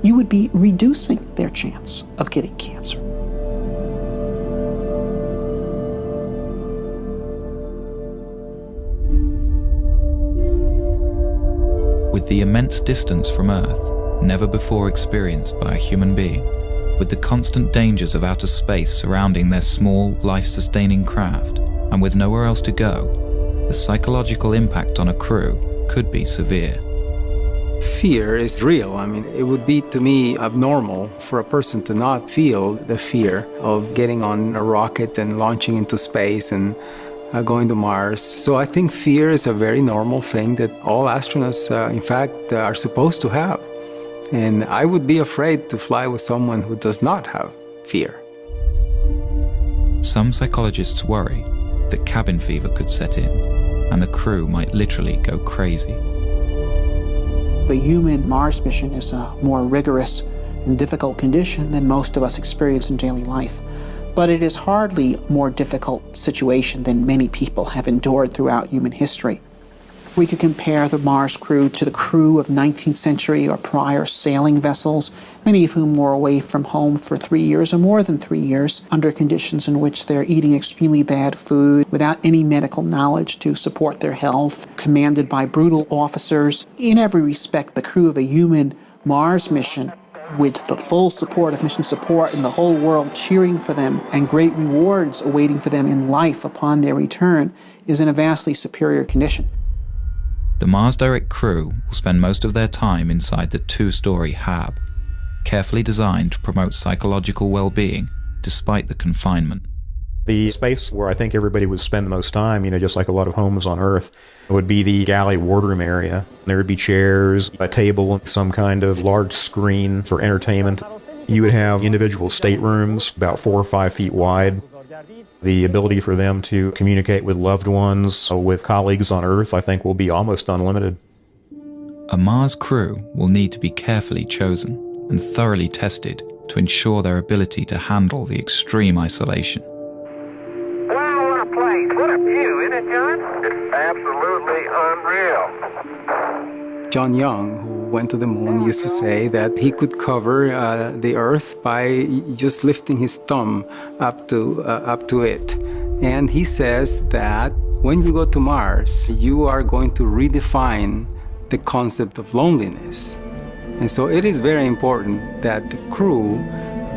you would be reducing their chance of getting cancer. With the immense distance from Earth, never before experienced by a human being, with the constant dangers of outer space surrounding their small, life-sustaining craft, and with nowhere else to go, the psychological impact on a crew could be severe. Fear is real. I mean, it would be, to me, abnormal for a person to not feel the fear of getting on a rocket and launching into space and going to Mars. So I think fear is a very normal thing that all astronauts, in fact, are supposed to have. And I would be afraid to fly with someone who does not have fear. Some psychologists worry that cabin fever could set in, and the crew might literally go crazy. The human Mars mission is a more rigorous and difficult condition than most of us experience in daily life. But it is hardly a more difficult situation than many people have endured throughout human history. We could compare the Mars crew to the crew of 19th century or prior sailing vessels, many of whom were away from home for 3 years or more than 3 years, under conditions in which they're eating extremely bad food, without any medical knowledge to support their health, commanded by brutal officers. In every respect, the crew of a human Mars mission with the full support of mission support and the whole world cheering for them and great rewards awaiting for them in life upon their return, is in a vastly superior condition. The Mars Direct crew will spend most of their time inside the two-story hab, carefully designed to promote psychological well-being despite the confinement. The space where I think everybody would spend the most time, just like a lot of homes on Earth, would be the galley wardroom area. There would be chairs, a table, some kind of large screen for entertainment. You would have individual staterooms about 4 or 5 feet wide. The ability for them to communicate with loved ones, with colleagues on Earth, I think will be almost unlimited. A Mars crew will need to be carefully chosen and thoroughly tested to ensure their ability to handle the extreme isolation. Wow, what a place. What a view, isn't it, John? It's absolutely unreal. John Young, who went to the moon, used to say that he could cover the Earth by just lifting his thumb up to it. And he says that when you go to Mars, you are going to redefine the concept of loneliness. And so it is very important that the crew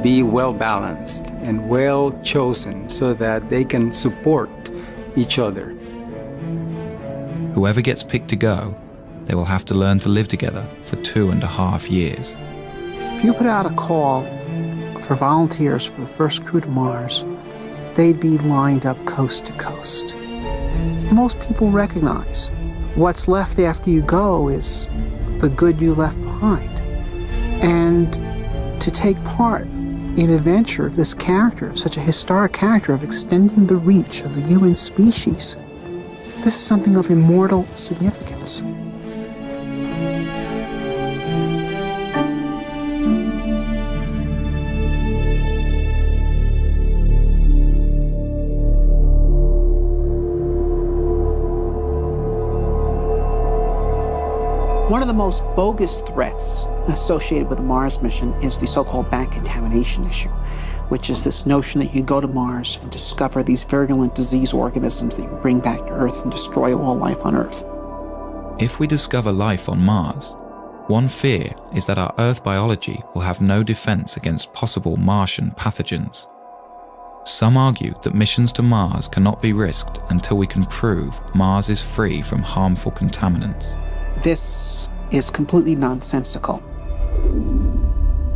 be well balanced and well chosen so that they can support each other. Whoever gets picked to go, they will have to learn to live together for 2.5 years. If you put out a call for volunteers for the first crew to Mars, they'd be lined up coast to coast. Most people recognize what's left after you go is the good you left behind. And to take part in a venture of this character, of such a historic character, of extending the reach of the human species, this is something of immortal significance. One of the most bogus threats associated with the Mars mission is the so-called back contamination issue, which is this notion that you go to Mars and discover these virulent disease organisms that you bring back to Earth and destroy all life on Earth. If we discover life on Mars, one fear is that our Earth biology will have no defense against possible Martian pathogens. Some argue that missions to Mars cannot be risked until we can prove Mars is free from harmful contaminants. This is completely nonsensical.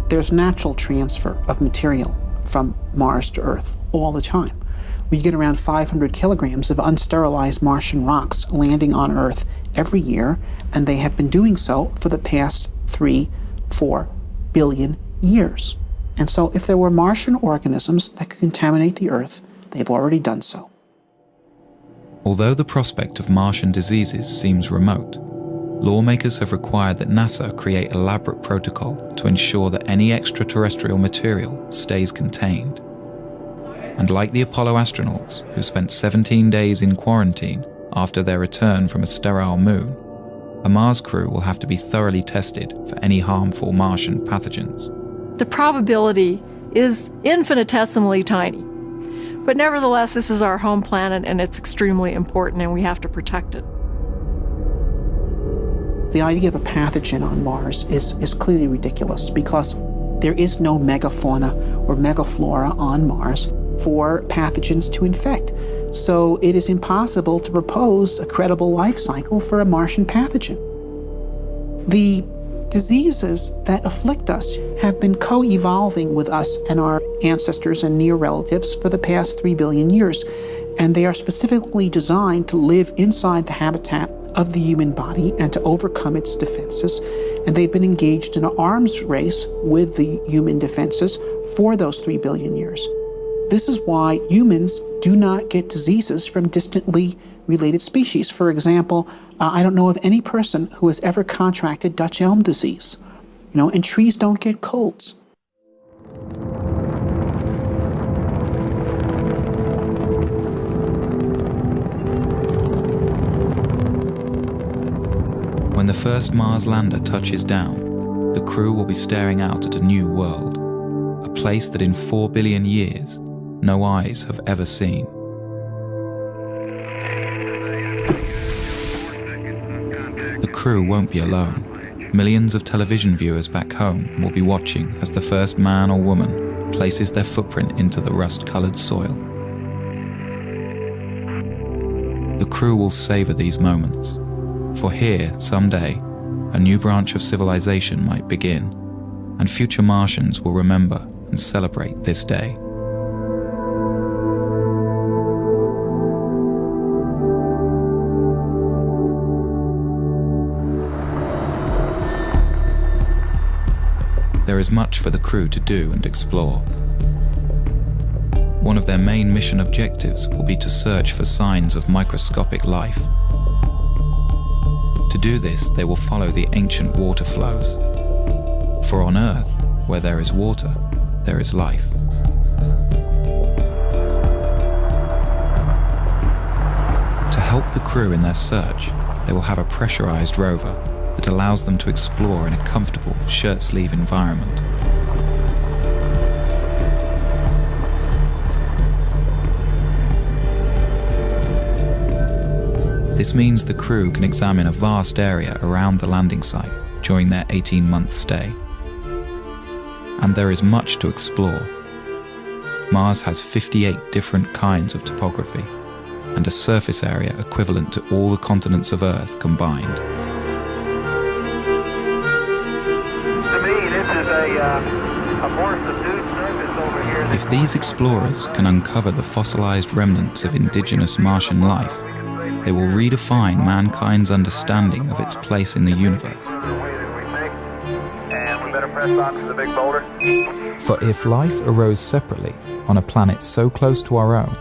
There's natural transfer of material from Mars to Earth all the time. We get around 500 kilograms of unsterilized Martian rocks landing on Earth every year, and they have been doing so for the past 3-4 billion years. And so if there were Martian organisms that could contaminate the Earth, they've already done so. Although the prospect of Martian diseases seems remote, lawmakers have required that NASA create elaborate protocol to ensure that any extraterrestrial material stays contained. And like the Apollo astronauts, who spent 17 days in quarantine after their return from a sterile moon, a Mars crew will have to be thoroughly tested for any harmful Martian pathogens. The probability is infinitesimally tiny. But nevertheless, this is our home planet and it's extremely important and we have to protect it. The idea of a pathogen on Mars is clearly ridiculous because there is no megafauna or megaflora on Mars for pathogens to infect. So it is impossible to propose a credible life cycle for a Martian pathogen. The diseases that afflict us have been co-evolving with us and our ancestors and near relatives for the past 3 billion years, and they are specifically designed to live inside the habitat of the human body and to overcome its defenses, and they've been engaged in an arms race with the human defenses for those 3 billion years. This is why humans do not get diseases from distantly related species. For example, I don't know of any person who has ever contracted Dutch elm disease, and trees don't get colds. When the first Mars lander touches down, the crew will be staring out at a new world, a place that in 4 billion years, no eyes have ever seen. The crew won't be alone. millions of television viewers back home will be watching as the first man or woman places their footprint into the rust-colored soil. The crew will savor these moments, for here, someday, a new branch of civilization might begin, and future Martians will remember and celebrate this day. There is much for the crew to do and explore. One of their main mission objectives will be to search for signs of microscopic life. To do this, they will follow the ancient water flows. For on Earth, where there is water, there is life. To help the crew in their search, they will have a pressurized rover that allows them to explore in a comfortable shirt-sleeve environment. This means the crew can examine a vast area around the landing site during their 18-month stay. And there is much to explore. Mars has 58 different kinds of topography and a surface area equivalent to all the continents of Earth combined. To me, this is a more subdued surface over here. If these explorers can uncover the fossilized remnants of indigenous Martian life, they will redefine mankind's understanding of its place in the universe. And we better press on to the big boulder. For if life arose separately on a planet so close to our own,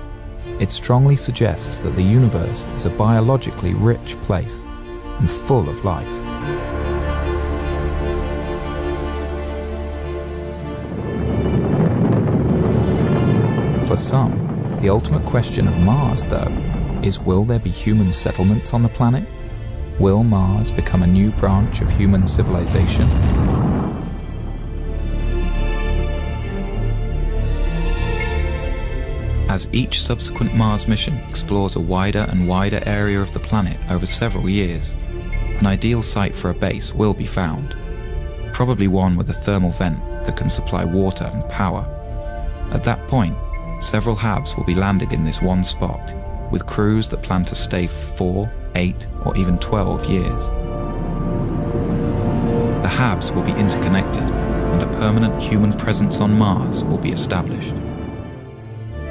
it strongly suggests that the universe is a biologically rich place and full of life. For some, the ultimate question of Mars, though, is will there be human settlements on the planet? Will Mars become a new branch of human civilization? As each subsequent Mars mission explores a wider and wider area of the planet over several years, an ideal site for a base will be found, probably one with a thermal vent that can supply water and power. At that point, several HABs will be landed in this one spot, with crews that plan to stay for 4, 8, or even 12 years. The HABs will be interconnected, and a permanent human presence on Mars will be established.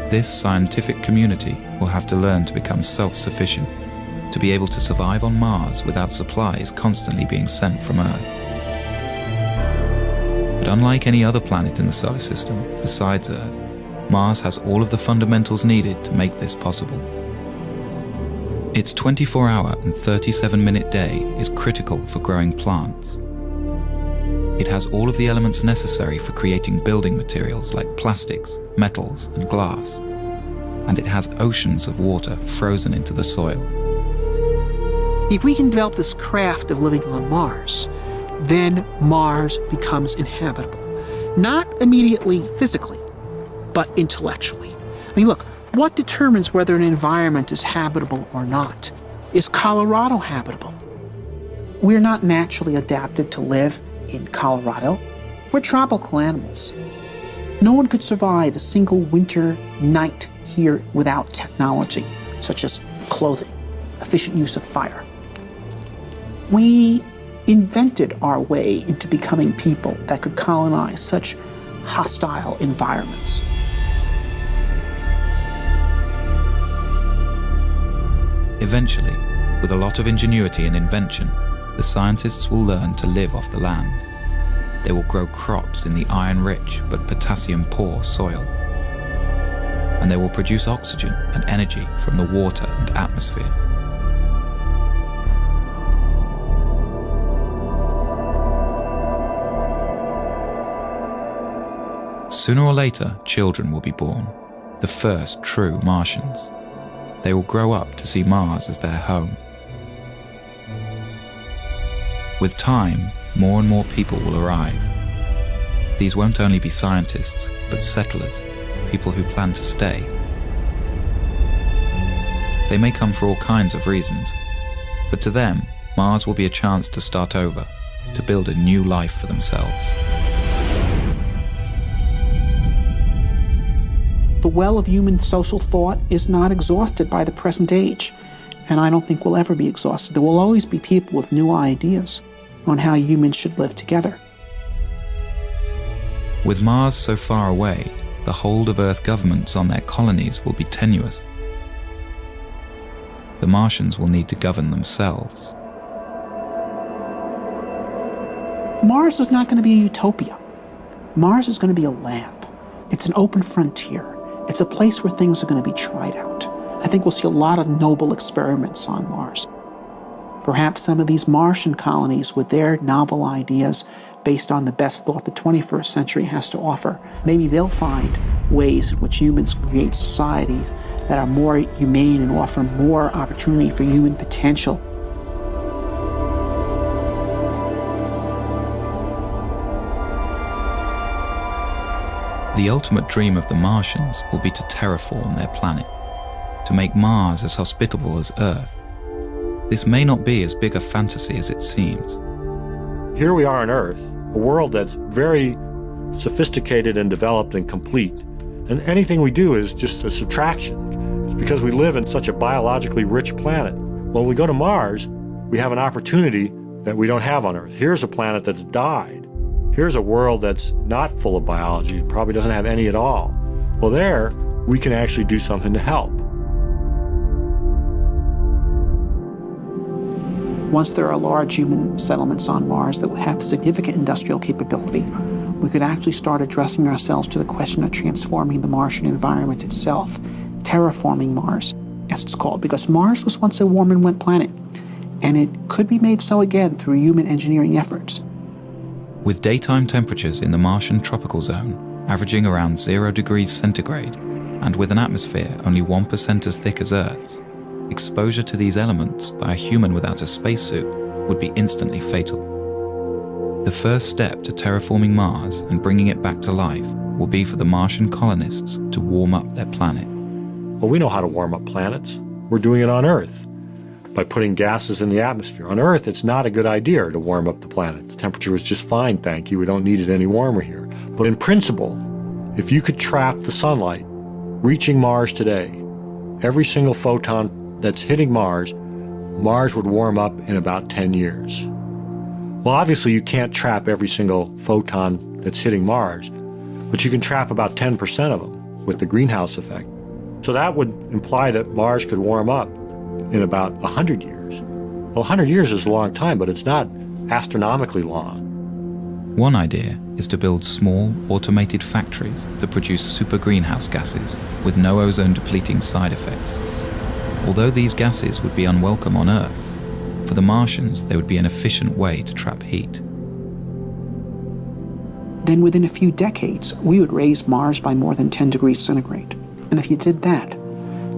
This scientific community will have to learn to become self-sufficient, to be able to survive on Mars without supplies constantly being sent from Earth. But unlike any other planet in the solar system besides Earth, Mars has all of the fundamentals needed to make this possible. Its 24-hour and 37-minute day is critical for growing plants. It has all of the elements necessary for creating building materials like plastics, metals, and glass. And it has oceans of water frozen into the soil. If we can develop this craft of living on Mars, then Mars becomes inhabitable. Not immediately physically, but intellectually. I mean, look, what determines whether an environment is habitable or not? Is Colorado habitable? We're not naturally adapted to live in Colorado. We're tropical animals. No one could survive a single winter night here without technology, such as clothing, efficient use of fire. We invented our way into becoming people that could colonize such hostile environments. Eventually, with a lot of ingenuity and invention, the scientists will learn to live off the land. They will grow crops in the iron-rich but potassium-poor soil. And they will produce oxygen and energy from the water and atmosphere. Sooner or later, children will be born, the first true Martians. They will grow up to see Mars as their home. With time, more and more people will arrive. These won't only be scientists, but settlers, people who plan to stay. They may come for all kinds of reasons, but to them, Mars will be a chance to start over, to build a new life for themselves. The well of human social thought is not exhausted by the present age, and I don't think will ever be exhausted. There will always be people with new ideas on how humans should live together. With Mars so far away, the hold of Earth governments on their colonies will be tenuous. The Martians will need to govern themselves. Mars is not going to be a utopia. Mars is going to be a lab. It's an open frontier. It's a place where things are going to be tried out. I think we'll see a lot of noble experiments on Mars. Perhaps some of these Martian colonies, with their novel ideas based on the best thought the 21st century has to offer, maybe they'll find ways in which humans create society that are more humane and offer more opportunity for human potential. The ultimate dream of the Martians will be to terraform their planet, to make Mars as hospitable as Earth. This may not be as big a fantasy as it seems. Here we are on Earth, a world that's very sophisticated and developed and complete. And anything we do is just a subtraction. It's because we live in such a biologically rich planet. When we go to Mars, we have an opportunity that we don't have on Earth. Here's a planet that's died. Here's a world that's not full of biology, probably doesn't have any at all. Well, there, we can actually do something to help. Once there are large human settlements on Mars that will have significant industrial capability, we could actually start addressing ourselves to the question of transforming the Martian environment itself, terraforming Mars, as it's called, because Mars was once a warm and wet planet, and it could be made so again through human engineering efforts. With daytime temperatures in the Martian tropical zone averaging around 0 degrees centigrade, and with an atmosphere only 1% as thick as Earth's, exposure to these elements by a human without a spacesuit would be instantly fatal. The first step to terraforming Mars and bringing it back to life will be for the Martian colonists to warm up their planet. Well, we know how to warm up planets. We're doing it on Earth by putting gases in the atmosphere. On Earth, it's not a good idea to warm up the planet. The temperature is just fine, thank you. We don't need it any warmer here. But in principle, if you could trap the sunlight reaching Mars today, every single photon that's hitting Mars, Mars would warm up in about 10 years. Well, obviously you can't trap every single photon that's hitting Mars, but you can trap about 10% of them with the greenhouse effect. So that would imply that Mars could warm up in about 100 years. Well, 100 years is a long time, but it's not astronomically long. One idea is to build small, automated factories that produce super greenhouse gases with no ozone-depleting side effects. Although these gases would be unwelcome on Earth, for the Martians they would be an efficient way to trap heat. Then within a few decades, we would raise Mars by more than 10 degrees centigrade. And if you did that,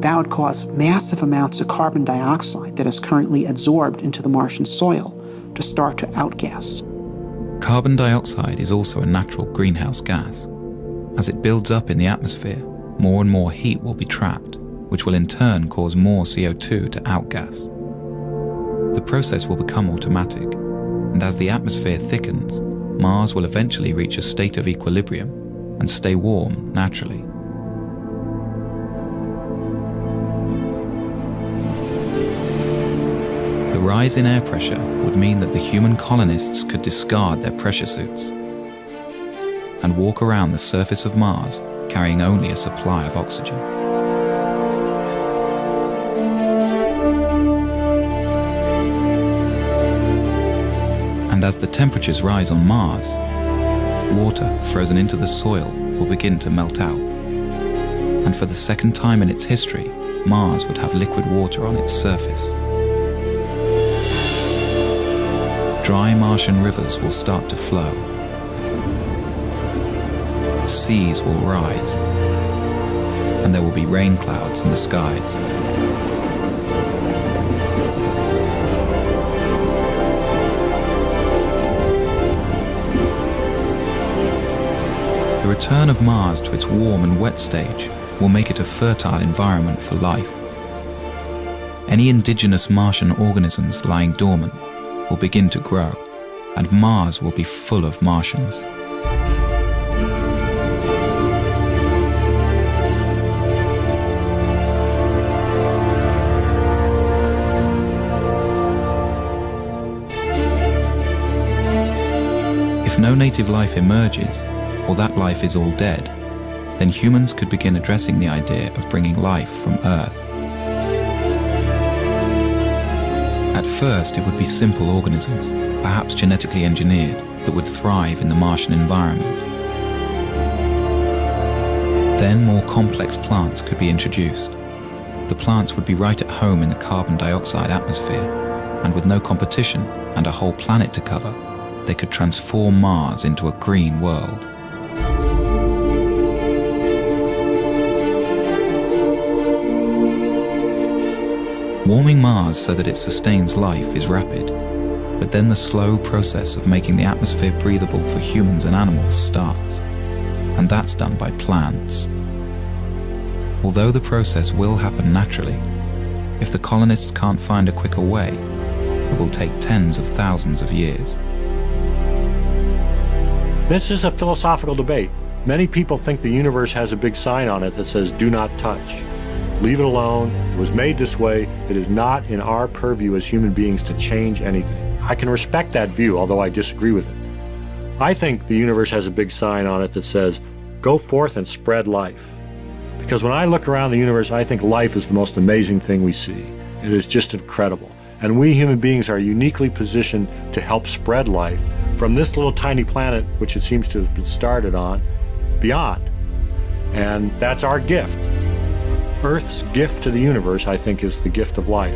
that would cause massive amounts of carbon dioxide that is currently adsorbed into the Martian soil to start to outgas. Carbon dioxide is also a natural greenhouse gas. As it builds up in the atmosphere, more and more heat will be trapped, which will in turn cause more CO2 to outgas. The process will become automatic, and as the atmosphere thickens, Mars will eventually reach a state of equilibrium and stay warm naturally. The rise in air pressure would mean that the human colonists could discard their pressure suits and walk around the surface of Mars carrying only a supply of oxygen. And as the temperatures rise on Mars, water frozen into the soil will begin to melt out. And for the second time in its history, Mars would have liquid water on its surface. Dry Martian rivers will start to flow. Seas will rise, and there will be rain clouds in the skies. The return of Mars to its warm and wet stage will make it a fertile environment for life. Any indigenous Martian organisms lying dormant will begin to grow, and Mars will be full of Martians. If no native life emerges, or that life is all dead, then humans could begin addressing the idea of bringing life from Earth. At first, it would be simple organisms, perhaps genetically engineered, that would thrive in the Martian environment. Then more complex plants could be introduced. The plants would be right at home in the carbon dioxide atmosphere, and with no competition and a whole planet to cover, they could transform Mars into a green world. Warming Mars so that it sustains life is rapid, but then the slow process of making the atmosphere breathable for humans and animals starts, and that's done by plants. Although the process will happen naturally, if the colonists can't find a quicker way, it will take tens of thousands of years. This is a philosophical debate. Many people think the universe has a big sign on it that says, "Do not touch. Leave it alone. It was made this way. It is not in our purview as human beings to change anything." I can respect that view, although I disagree with it. I think the universe has a big sign on it that says, "Go forth and spread life." Because when I look around the universe, I think life is the most amazing thing we see. It is just incredible. And we human beings are uniquely positioned to help spread life from this little tiny planet, which it seems to have been started on, beyond. And that's our gift. Earth's gift to the universe, I think, is the gift of life.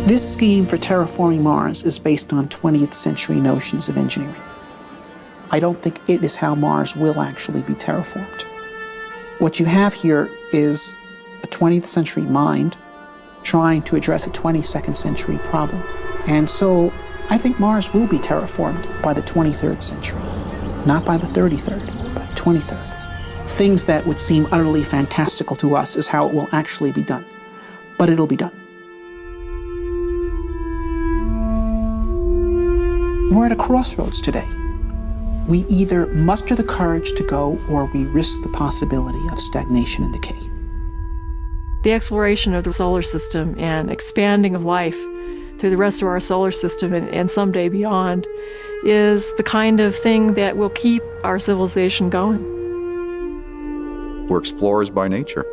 This scheme for terraforming Mars is based on 20th century notions of engineering. I don't think it is how Mars will actually be terraformed. What you have here is a 20th century mind trying to address a 22nd century problem. And so I think Mars will be terraformed by the 23rd century, not by the 33rd, by the 23rd. Things that would seem utterly fantastical to us is how it will actually be done. But it'll be done. We're at a crossroads today. We either muster the courage to go or we risk the possibility of stagnation and decay. The exploration of the solar system and expanding of life through the rest of our solar system and someday beyond is the kind of thing that will keep our civilization going. We're explorers by nature.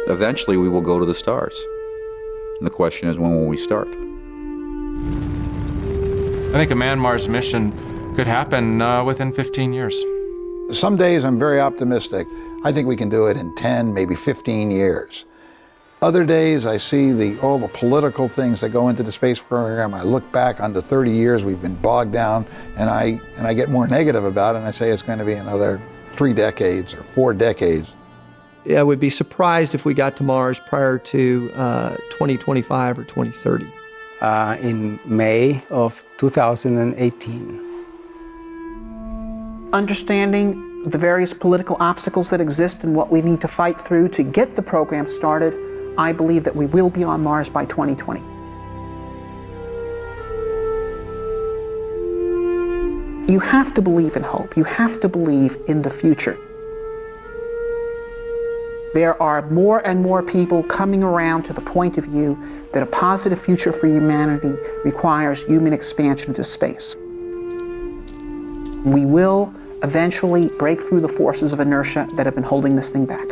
Eventually we will go to the stars. And the question is, when will we start? I think a manned-Mars mission could happen within 15 years. Some days I'm very optimistic. I think we can do it in 10, maybe 15 years. Other days I see all the political things that go into the space program. I look back on the 30 years we've been bogged down, and I get more negative about it, and I say it's going to be another 3 decades or 4 decades. I would be surprised if we got to Mars prior to 2025 or 2030. In May of 2018. Understanding the various political obstacles that exist and what we need to fight through to get the program started, I believe that we will be on Mars by 2020. You have to believe in hope. You have to believe in the future. There are more and more people coming around to the point of view that a positive future for humanity requires human expansion into space. We will eventually break through the forces of inertia that have been holding this thing back.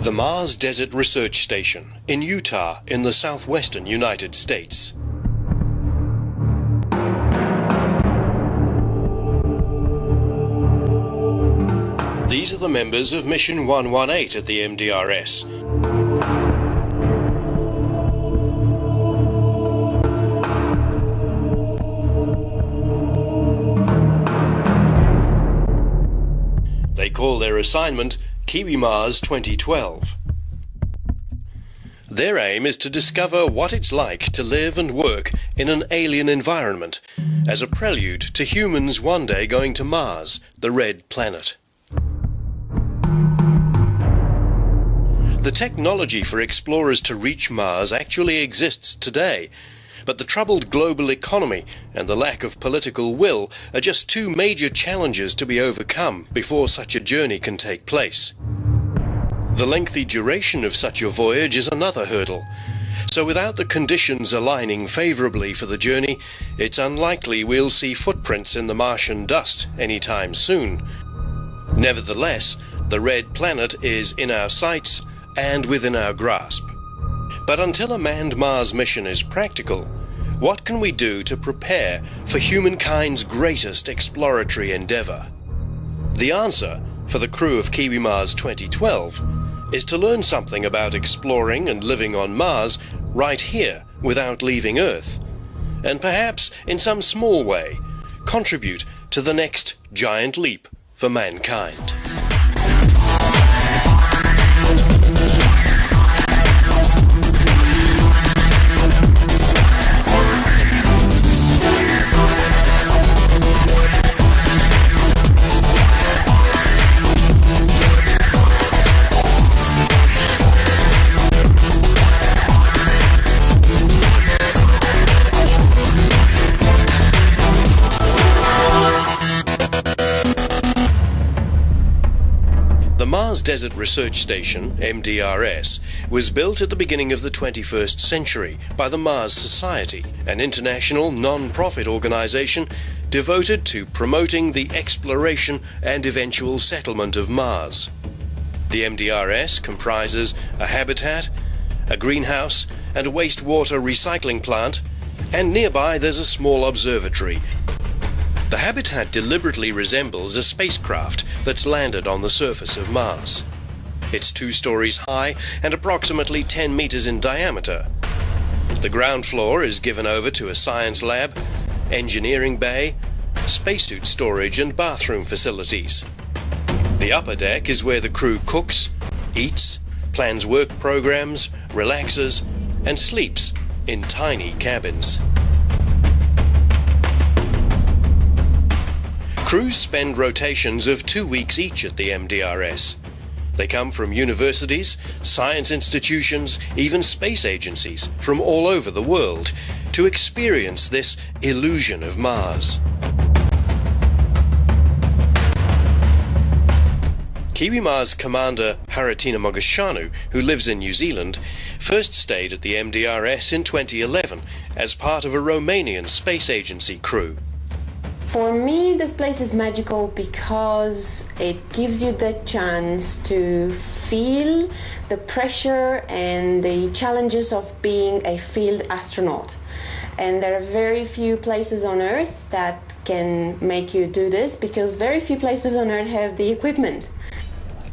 The Mars Desert Research Station in Utah in the southwestern United States. These are the members of Mission 118 at the MDRS. They call their assignment Kiwi Mars 2012. Their aim is to discover what it's like to live and work in an alien environment as a prelude to humans one day going to Mars, the red planet. The technology for explorers to reach Mars actually exists today, but the troubled global economy and the lack of political will are just two major challenges to be overcome before such a journey can take place. The lengthy duration of such a voyage is another hurdle. So without the conditions aligning favorably for the journey, it's unlikely we'll see footprints in the Martian dust anytime soon. Nevertheless, the red planet is in our sights and within our grasp. But until a manned Mars mission is practical, what can we do to prepare for humankind's greatest exploratory endeavor? The answer for the crew of Kiwi Mars 2012 is to learn something about exploring and living on Mars right here without leaving Earth, and perhaps in some small way contribute to the next giant leap for mankind. The Mars Desert Research Station, MDRS, was built at the beginning of the 21st century by the Mars Society, an international non-profit organization devoted to promoting the exploration and eventual settlement of Mars. The MDRS comprises a habitat, a greenhouse, and a wastewater recycling plant, and nearby there's a small observatory. The habitat deliberately resembles a spacecraft that's landed on the surface of Mars. It's 2 stories high and approximately 10 meters in diameter. The ground floor is given over to a science lab, engineering bay, spacesuit storage and bathroom facilities. The upper deck is where the crew cooks, eats, plans work programs, relaxes, and sleeps in tiny cabins. Crews spend rotations of 2 weeks each at the MDRS. They come from universities, science institutions, even space agencies from all over the world to experience this illusion of Mars. Kiwi Mars Commander Haratina Mogashanu, who lives in New Zealand, first stayed at the MDRS in 2011 as part of a Romanian space agency crew. For me, this place is magical because it gives you the chance to feel the pressure and the challenges of being a field astronaut. And there are very few places on Earth that can make you do this because very few places on Earth have the equipment.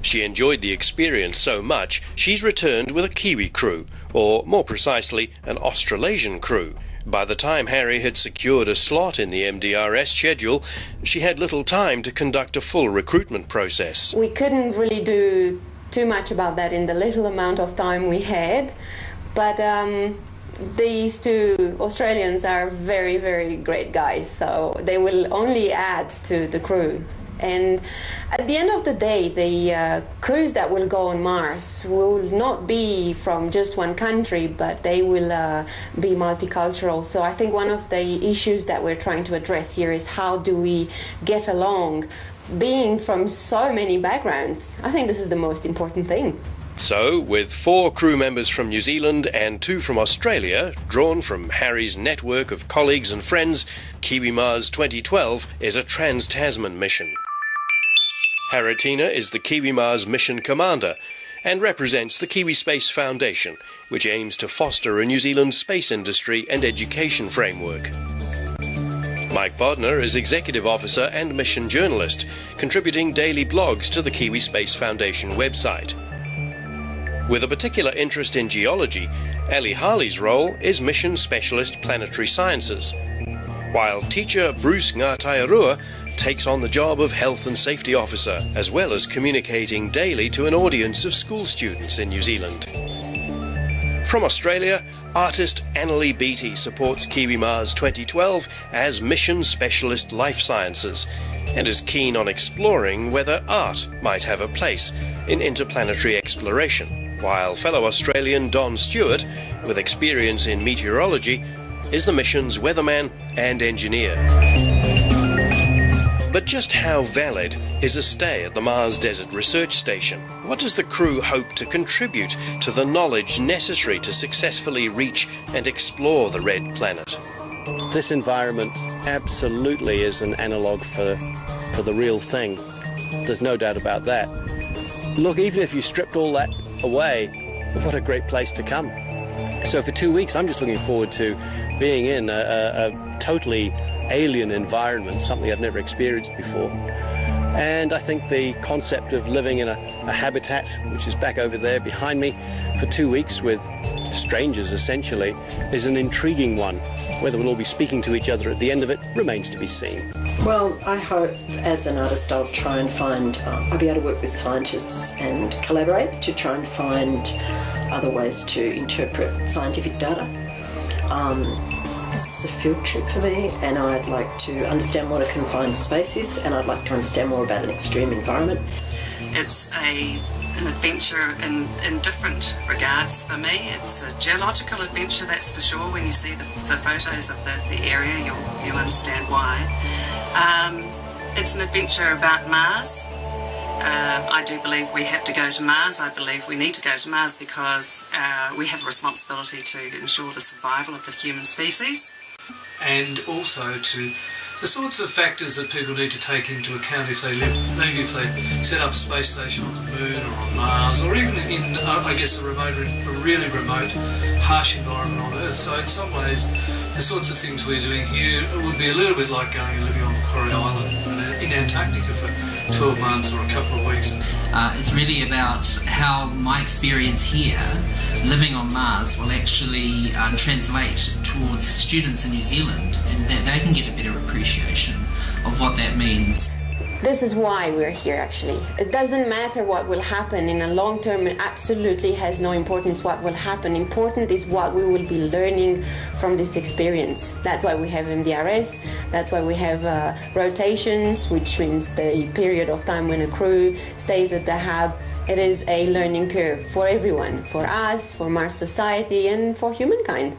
She enjoyed the experience so much, she's returned with a Kiwi crew, or more precisely, an Australasian crew. By the time Harry had secured a slot in the MDRS schedule, she had little time to conduct a full recruitment process. We couldn't really do too much about that in the little amount of time we had, but these 2 Australians are very, very great guys, so they will only add to the crew. And at the end of the day, the crews that will go on Mars will not be from just one country, but they will be multicultural. So I think one of the issues that we're trying to address here is how do we get along being from so many backgrounds. I think this is the most important thing. So, with 4 crew members from New Zealand and 2 from Australia, drawn from Harry's network of colleagues and friends, Kiwi Mars 2012 is a trans-Tasman mission. Haratina is the Kiwi Mars mission commander, and represents the Kiwi Space Foundation, which aims to foster a New Zealand space industry and education framework. Mike Bodner is Executive Officer and Mission Journalist, contributing daily blogs to the Kiwi Space Foundation website. With a particular interest in geology, Ellie Harley's role is Mission Specialist Planetary Sciences, while teacher Bruce Ngātairua takes on the job of Health and Safety Officer, as well as communicating daily to an audience of school students in New Zealand. From Australia, artist Annalie Beattie supports Kiwi Mars 2012 as Mission Specialist Life Sciences and is keen on exploring whether art might have a place in interplanetary exploration, while fellow Australian Don Stewart, with experience in meteorology, is the mission's weatherman and engineer. But just how valid is a stay at the Mars Desert Research Station? What does the crew hope to contribute to the knowledge necessary to successfully reach and explore the Red Planet? This environment absolutely is an analogue for the real thing. There's no doubt about that. Look, even if you stripped all that away, what a great place to come. So for 2 weeks, I'm just looking forward to being in a totally alien environment, something I've never experienced before. And I think the concept of living in a habitat, which is back over there behind me, for 2 weeks with strangers essentially, is an intriguing one. Whether we'll all be speaking to each other at the end of it remains to be seen. Well, I hope as an artist I'll try and find, I'll be able to work with scientists and collaborate to try and find other ways to interpret scientific data. This is a field trip for me, and I'd like to understand what a confined space is, and I'd like to understand more about an extreme environment. It's an adventure in different regards for me. It's a geological adventure, that's for sure. When you see the photos of the area, you'll understand why. It's an adventure about Mars. I do believe we have to go to Mars. I believe we need to go to Mars because we have a responsibility to ensure the survival of the human species. And also to the sorts of factors that people need to take into account if they live, maybe if they set up a space station on the Moon or on Mars, or even in, I guess, a really remote, harsh environment on Earth. So in some ways, the sorts of things we're doing here would be a little bit like going and living on Macquarie Island in Antarctica for 12 months or a couple of weeks. It's really about how my experience here, living on Mars, will actually translate towards students in New Zealand, and that they can get a better appreciation of what that means. This is why we're here, actually. It doesn't matter what will happen in the long term. It absolutely has no importance what will happen. Important is what we will be learning from this experience. That's why we have MDRS. That's why we have rotations, which means the period of time when a crew stays at the hub. It is a learning curve for everyone, for us, for Mars society, and for humankind.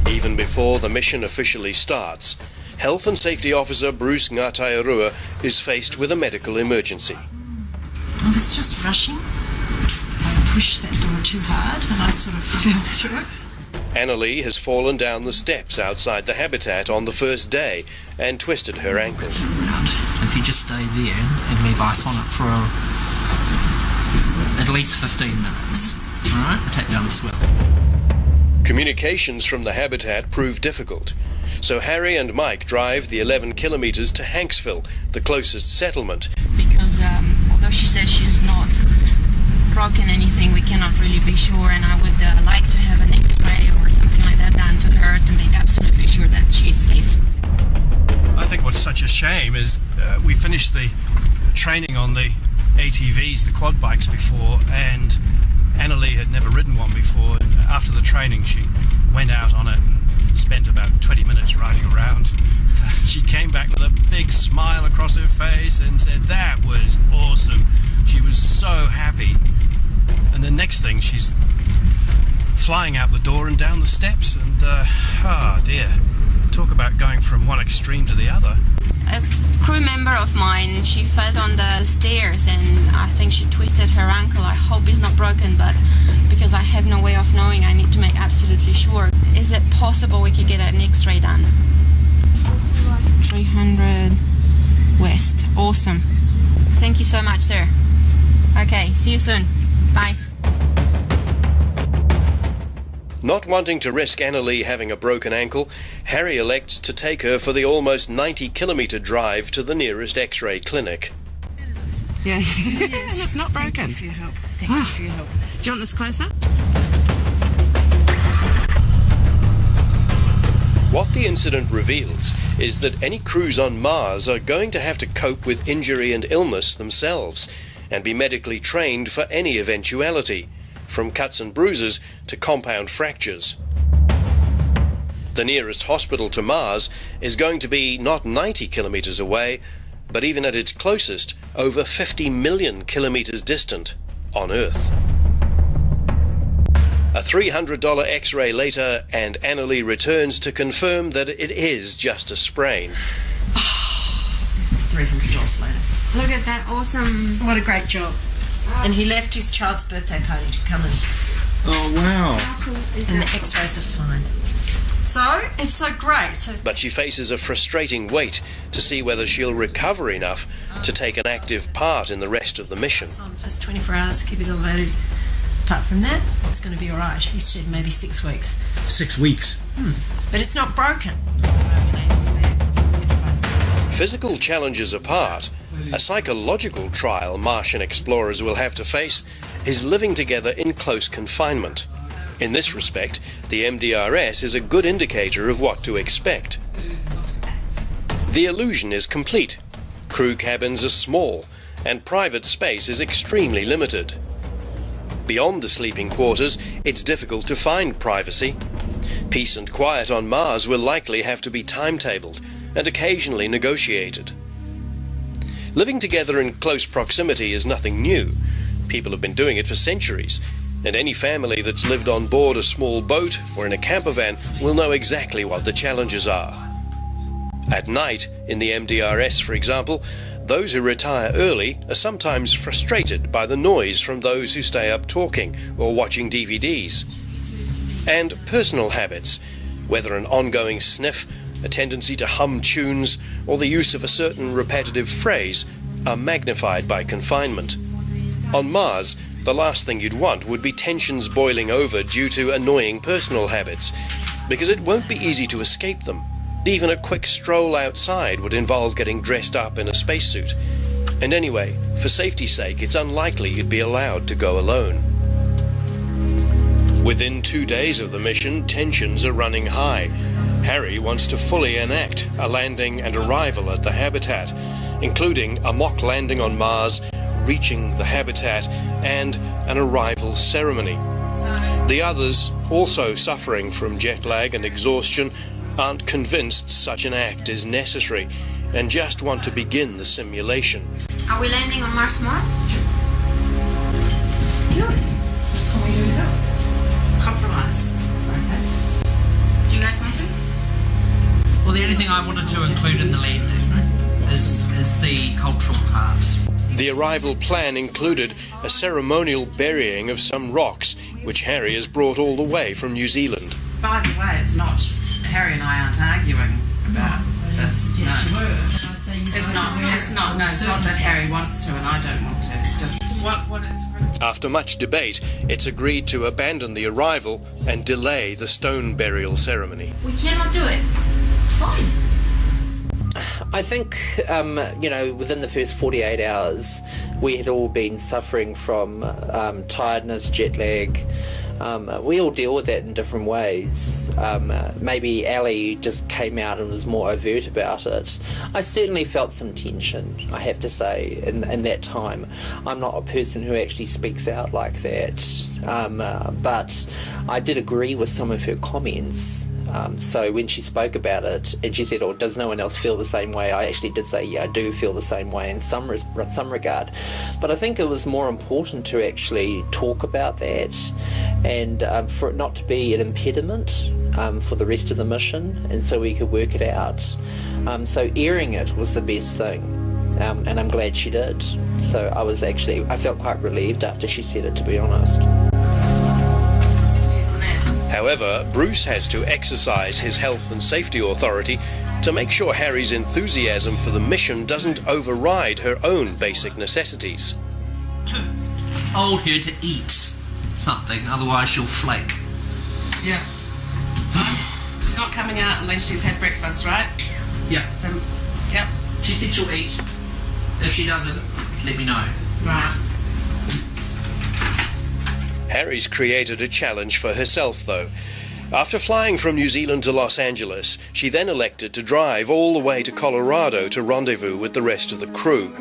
Even before the mission officially starts, Health and Safety Officer Bruce Ngātairua is faced with a medical emergency. I was just rushing. I pushed that door too hard and I sort of fell through it. Annalie has fallen down the steps outside the habitat on the first day and twisted her ankle. If you just stay there and leave ice on it for at least 15 minutes, all right, take down the swell. Communications from the habitat prove difficult, so Harry and Mike drive the 11 kilometres to Hanksville, the closest settlement. Because although she says she's not broken anything, we cannot really be sure, and I would like to have an X-ray or something like that done to her to make absolutely sure that she's safe. I think what's such a shame is we finished the training on the ATVs, the quad bikes, before, and Annalie had never ridden one before. After the training, she went out on it and spent about 20 minutes riding around. She came back with a big smile across her face and said, "That was awesome." She was so happy. And the next thing, she's flying out the door and down the steps, and oh dear, talk about going from one extreme to the other. A crew member of mine, she fell on the stairs and I think she twisted her ankle. I hope it's not broken, but because I have no way of knowing, I need to make absolutely sure. Is it possible we could get an X-ray done? 300 west. Awesome. Thank you so much, sir. Okay, see you soon. Bye. Not wanting to risk Annalee having a broken ankle, Harry elects to take her for the almost 90-kilometre drive to the nearest X-ray clinic. Yeah, and it's not broken. Thank you for your help. Thank you for your help. Do you want this closer? What the incident reveals is that any crews on Mars are going to have to cope with injury and illness themselves and be medically trained for any eventuality, from cuts and bruises to compound fractures. The nearest hospital to Mars is going to be not 90 kilometres away, but even at its closest, over 50 million kilometres distant on Earth. A $300 X-ray later, and Annalee returns to confirm that it is just a sprain. $300 later. Look at that awesome... What a great job. And he left his child's birthday party to come and... Oh, wow. And the X-rays are fine. So, it's so great. But she faces a frustrating wait to see whether she'll recover enough to take an active part in the rest of the mission. So, the first 24 hours, keep it elevated. Apart from that, it's going to be all right. He said maybe 6 weeks. 6 weeks? But it's not broken. Physical challenges apart, a psychological trial Martian explorers will have to face is living together in close confinement. In this respect, the MDRS is a good indicator of what to expect. The illusion is complete. Crew cabins are small, and private space is extremely limited. Beyond the sleeping quarters, it's difficult to find privacy. Peace and quiet on Mars will likely have to be timetabled and occasionally negotiated. Living together in close proximity is nothing new. People have been doing it for centuries, and any family that's lived on board a small boat or in a camper van will know exactly what the challenges are. At night, in the MDRS, for example, those who retire early are sometimes frustrated by the noise from those who stay up talking or watching DVDs. And personal habits, whether an ongoing sniff, a tendency to hum tunes, or the use of a certain repetitive phrase, are magnified by confinement. On Mars, the last thing you'd want would be tensions boiling over due to annoying personal habits, because it won't be easy to escape them. Even a quick stroll outside would involve getting dressed up in a spacesuit. And anyway, for safety's sake, it's unlikely you'd be allowed to go alone. Within 2 days of the mission, tensions are running high. Harry wants to fully enact a landing and arrival at the habitat, including a mock landing on Mars, reaching the habitat, and an arrival ceremony. The others, also suffering from jet lag and exhaustion, aren't convinced such an act is necessary and just want to begin the simulation. Are we landing on Mars tomorrow? Compromised. Okay. Do you guys want to? Well, the only thing I wanted to include in the landing is the cultural part. The arrival plan included a ceremonial burying of some rocks, which Harry has brought all the way from New Zealand. By the way, it's not, Harry and I aren't arguing about this. No. It's not that Harry wants to and I don't want to. It's just what it's... After much debate, it's agreed to abandon the arrival and delay the stone burial ceremony. We cannot do it. Fine. I think, within the first 48 hours, we had all been suffering from tiredness, jet lag. We all deal with that in different ways. Maybe Ali just came out and was more overt about it. I certainly felt some tension, I have to say, in that time. I'm not a person who actually speaks out like that, but I did agree with some of her comments. So when she spoke about it and she said, "Oh, does no one else feel the same way?" I actually did say, "Yeah, I do feel the same way in some regard." But I think it was more important to actually talk about that and for it not to be an impediment for the rest of the mission, and so we could work it out. So airing it was the best thing. And I'm glad she did. So I felt quite relieved after she said it, to be honest. However, Bruce has to exercise his health and safety authority to make sure Harry's enthusiasm for the mission doesn't override her own basic necessities. told her to eat something, otherwise she'll flake. Yeah. She's not coming out unless she's had breakfast, right? Yeah. So, yep. She said she'll eat. If she doesn't, let me know. Right. Harry's created a challenge for herself, though. After flying from New Zealand to Los Angeles, she then elected to drive all the way to Colorado to rendezvous with the rest of the crew.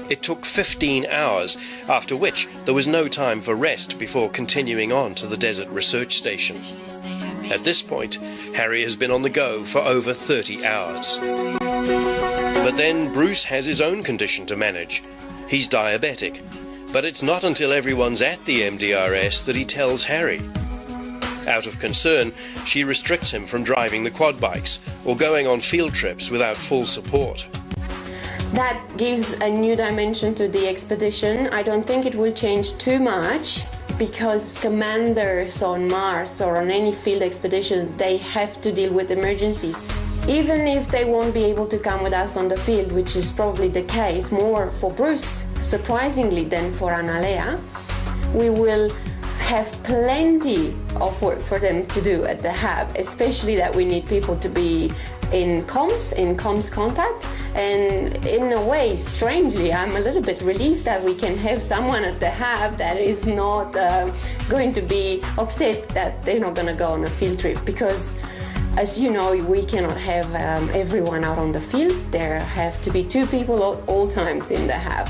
It took 15 hours, after which there was no time for rest before continuing on to the Desert Research Station. At this point, Harry has been on the go for over 30 hours. But then Bruce has his own condition to manage. He's diabetic, but it's not until everyone's at the MDRS that he tells Harry. Out of concern, she restricts him from driving the quad bikes or going on field trips without full support. That gives a new dimension to the expedition. I don't think it will change too much because commanders on Mars or on any field expedition, they have to deal with emergencies. Even if they won't be able to come with us on the field, which is probably the case more for Bruce, surprisingly, than for Analea, we will have plenty of work for them to do at the hub, especially that we need people to be in comms contact, and in a way, strangely, I'm a little bit relieved that we can have someone at the hub that is not going to be upset that they're not going to go on a field trip, because as you know, we cannot have everyone out on the field. There have to be 2 people at all times in the hub.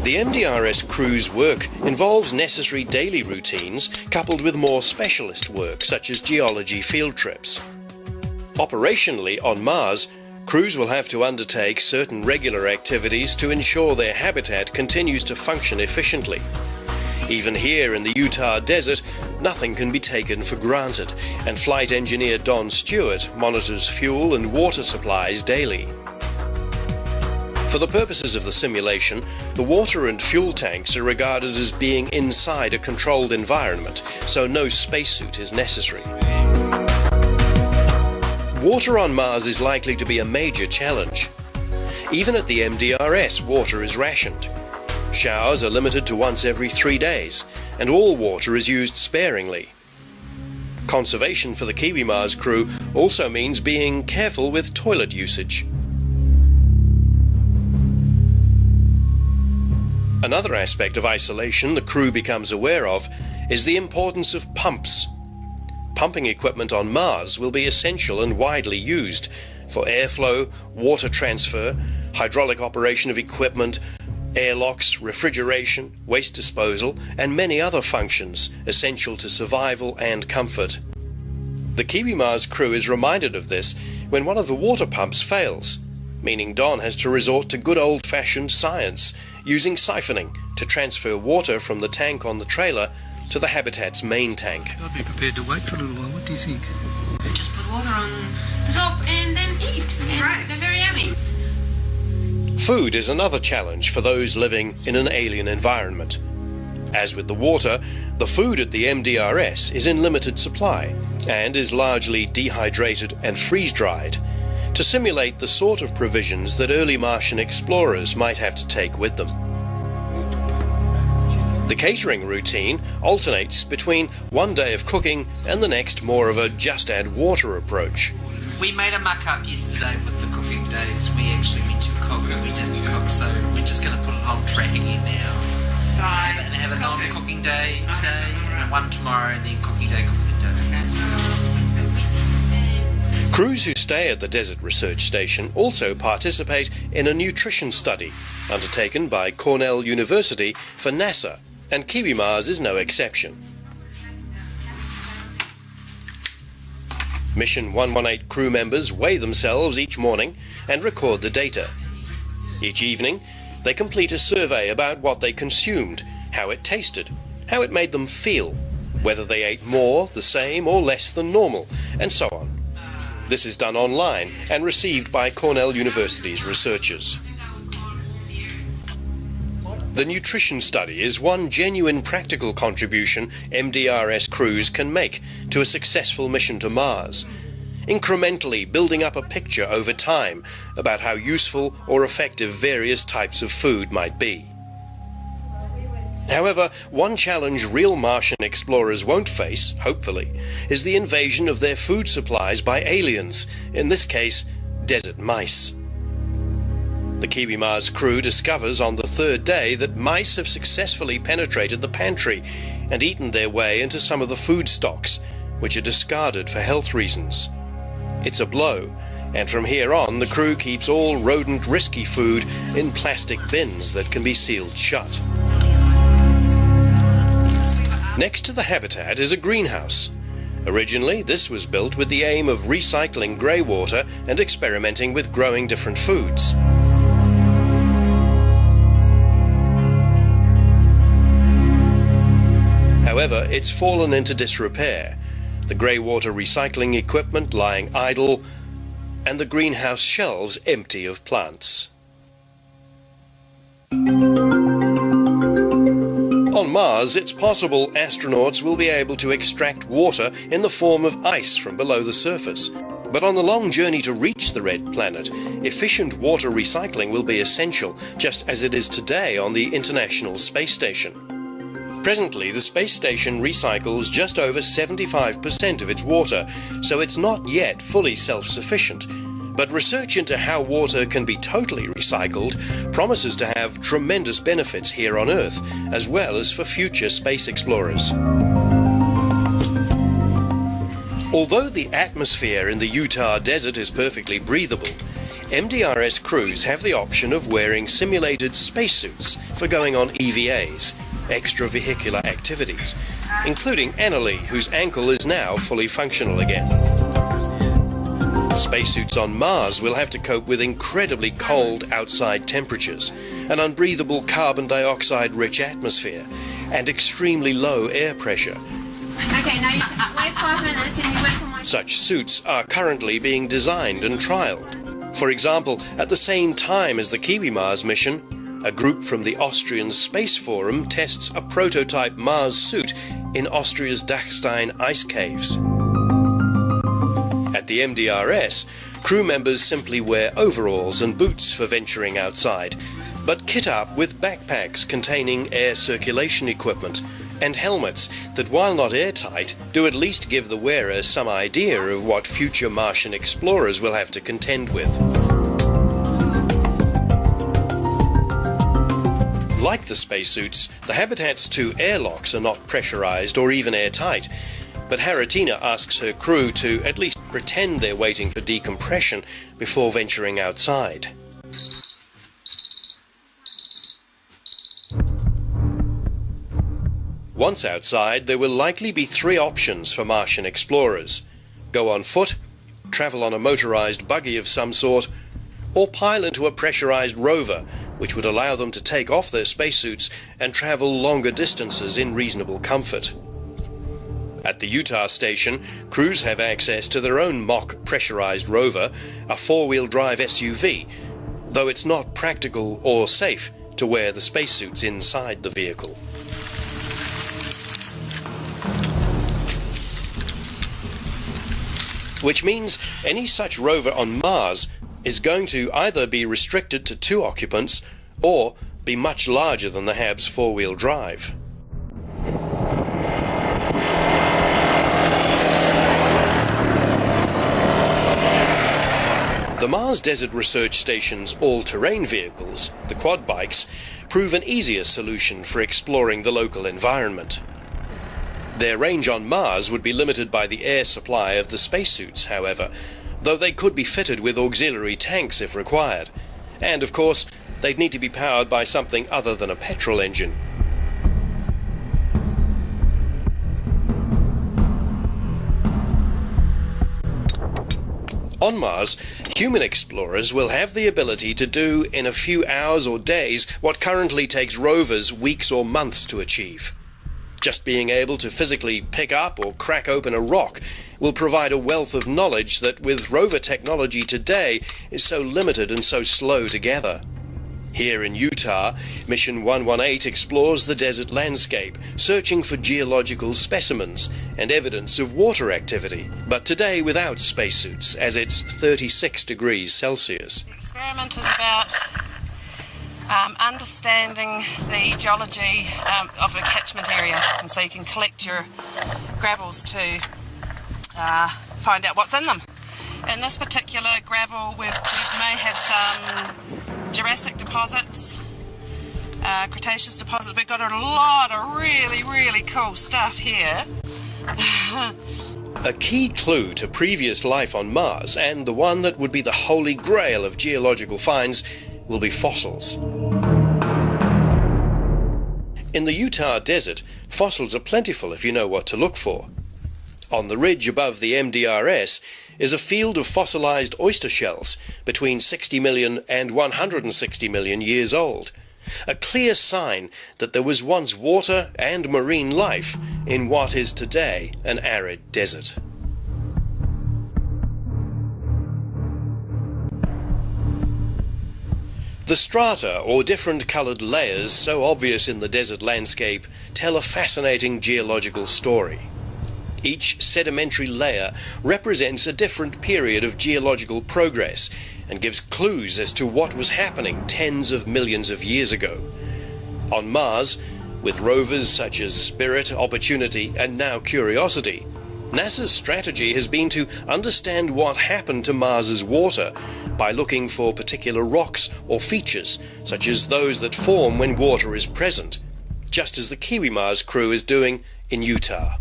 The MDRS crew's work involves necessary daily routines coupled with more specialist work such as geology field trips. Operationally on Mars, crews will have to undertake certain regular activities to ensure their habitat continues to function efficiently. Even here in the Utah desert, nothing can be taken for granted, and flight engineer Don Stewart monitors fuel and water supplies daily. For the purposes of the simulation, the water and fuel tanks are regarded as being inside a controlled environment, so no spacesuit is necessary. Water on Mars is likely to be a major challenge. Even at the MDRS, water is rationed. Showers are limited to once every 3 days, and all water is used sparingly. Conservation for the Kiwi Mars crew also means being careful with toilet usage. Another aspect of isolation the crew becomes aware of is the importance of pumps. Pumping equipment on Mars will be essential and widely used for airflow, water transfer, hydraulic operation of equipment, airlocks, refrigeration, waste disposal, and many other functions essential to survival and comfort. The Kiwi Mars crew is reminded of this when one of the water pumps fails, meaning Don has to resort to good old-fashioned science, using siphoning to transfer water from the tank on the trailer to the habitat's main tank. I'd be prepared to wait for a little while. What do you think? Just put water on the top and then eat. And they're very yummy. Food is another challenge for those living in an alien environment. As with the water, the food at the MDRS is in limited supply and is largely dehydrated and freeze-dried to simulate the sort of provisions that early Martian explorers might have to take with them. The catering routine alternates between one day of cooking and the next more of a just add water approach. We made a muck-up yesterday with the cooking days. We actually meant to cook and we didn't cook, so we're just going to put it on track again now. And have a non-cooking day today, and one tomorrow, and then cooking day. Crews who stay at the Desert Research Station also participate in a nutrition study undertaken by Cornell University for NASA, and Kiwi Mars is no exception. Mission 118 crew members weigh themselves each morning and record the data. Each evening, they complete a survey about what they consumed, how it tasted, how it made them feel, whether they ate more, the same, or less than normal, and so on. This is done online and received by Cornell University's researchers. The nutrition study is one genuine practical contribution MDRS crews can make to a successful mission to Mars. incrementally building up a picture over time about how useful or effective various types of food might be. However, one challenge real Martian explorers won't face, hopefully, is the invasion of their food supplies by aliens, in this case, desert mice. The Kiwi Mars crew discovers on the third day that mice have successfully penetrated the pantry and eaten their way into some of the food stocks, which are discarded for health reasons. It's a blow, and from here on the crew keeps all rodent risky food in plastic bins that can be sealed shut. Next to the habitat is a greenhouse. Originally, this was built with the aim of recycling grey water and experimenting with growing different foods. However, it's fallen into disrepair, the grey water recycling equipment lying idle, and the greenhouse shelves empty of plants. On Mars, it's possible astronauts will be able to extract water in the form of ice from below the surface. But on the long journey to reach the red planet, efficient water recycling will be essential, just as it is today on the International Space Station. Presently, the space station recycles just over 75% of its water, so it's not yet fully self-sufficient. But research into how water can be totally recycled promises to have tremendous benefits here on Earth, as well as for future space explorers. Although the atmosphere in the Utah desert is perfectly breathable, MDRS crews have the option of wearing simulated spacesuits for going on EVAs, extravehicular activities, including Annalie, whose ankle is now fully functional again. Spacesuits on Mars will have to cope with incredibly cold outside temperatures, an unbreathable carbon dioxide-rich atmosphere, and extremely low air pressure. Okay, now you wait 5 minutes and you wait for my... Such suits are currently being designed and trialled. For example, at the same time as the Kiwi Mars mission, a group from the Austrian Space Forum tests a prototype Mars suit in Austria's Dachstein ice caves. At the MDRS, crew members simply wear overalls and boots for venturing outside, but kit up with backpacks containing air circulation equipment and helmets that, while not airtight, do at least give the wearer some idea of what future Martian explorers will have to contend with. Like the spacesuits, the Habitat's 2 airlocks are not pressurized or even airtight, but Haratina asks her crew to at least pretend they're waiting for decompression before venturing outside. Once outside, there will likely be 3 options for Martian explorers: go on foot, travel on a motorized buggy of some sort, or pile into a pressurized rover, which would allow them to take off their spacesuits and travel longer distances in reasonable comfort. At the Utah station, crews have access to their own mock pressurized rover, a 4-wheel drive SUV, though it's not practical or safe to wear the spacesuits inside the vehicle. Which means any such rover on Mars is going to either be restricted to 2 occupants or be much larger than the Hab's 4-wheel drive. The Mars Desert Research Station's all-terrain vehicles, the quad bikes, prove an easier solution for exploring the local environment. Their range on Mars would be limited by the air supply of the spacesuits, however, though they could be fitted with auxiliary tanks if required. And, of course, they'd need to be powered by something other than a petrol engine. On Mars, human explorers will have the ability to do in a few hours or days what currently takes rovers weeks or months to achieve. Just being able to physically pick up or crack open a rock will provide a wealth of knowledge that with rover technology today is so limited and so slow to gather. Here in Utah, Mission 118 explores the desert landscape, searching for geological specimens and evidence of water activity, but today without spacesuits, as it's 36 degrees Celsius. The experiment is about understanding the geology of a catchment area, and so you can collect your gravels to find out what's in them. In this particular gravel, we may have some Jurassic deposits, Cretaceous deposits. We've got a lot of really, really cool stuff here. A key clue to previous life on Mars, and the one that would be the holy grail of geological finds, will be fossils. In the Utah desert, fossils are plentiful if you know what to look for. On the ridge above the MDRS is a field of fossilized oyster shells between 60 million and 160 million years old, a clear sign that there was once water and marine life in what is today an arid desert. The strata, or different coloured layers so obvious in the desert landscape, tell a fascinating geological story. Each sedimentary layer represents a different period of geological progress and gives clues as to what was happening tens of millions of years ago. On Mars, with rovers such as Spirit, Opportunity and now Curiosity, NASA's strategy has been to understand what happened to Mars's water by looking for particular rocks or features, such as those that form when water is present, just as the Kiwi Mars crew is doing in Utah.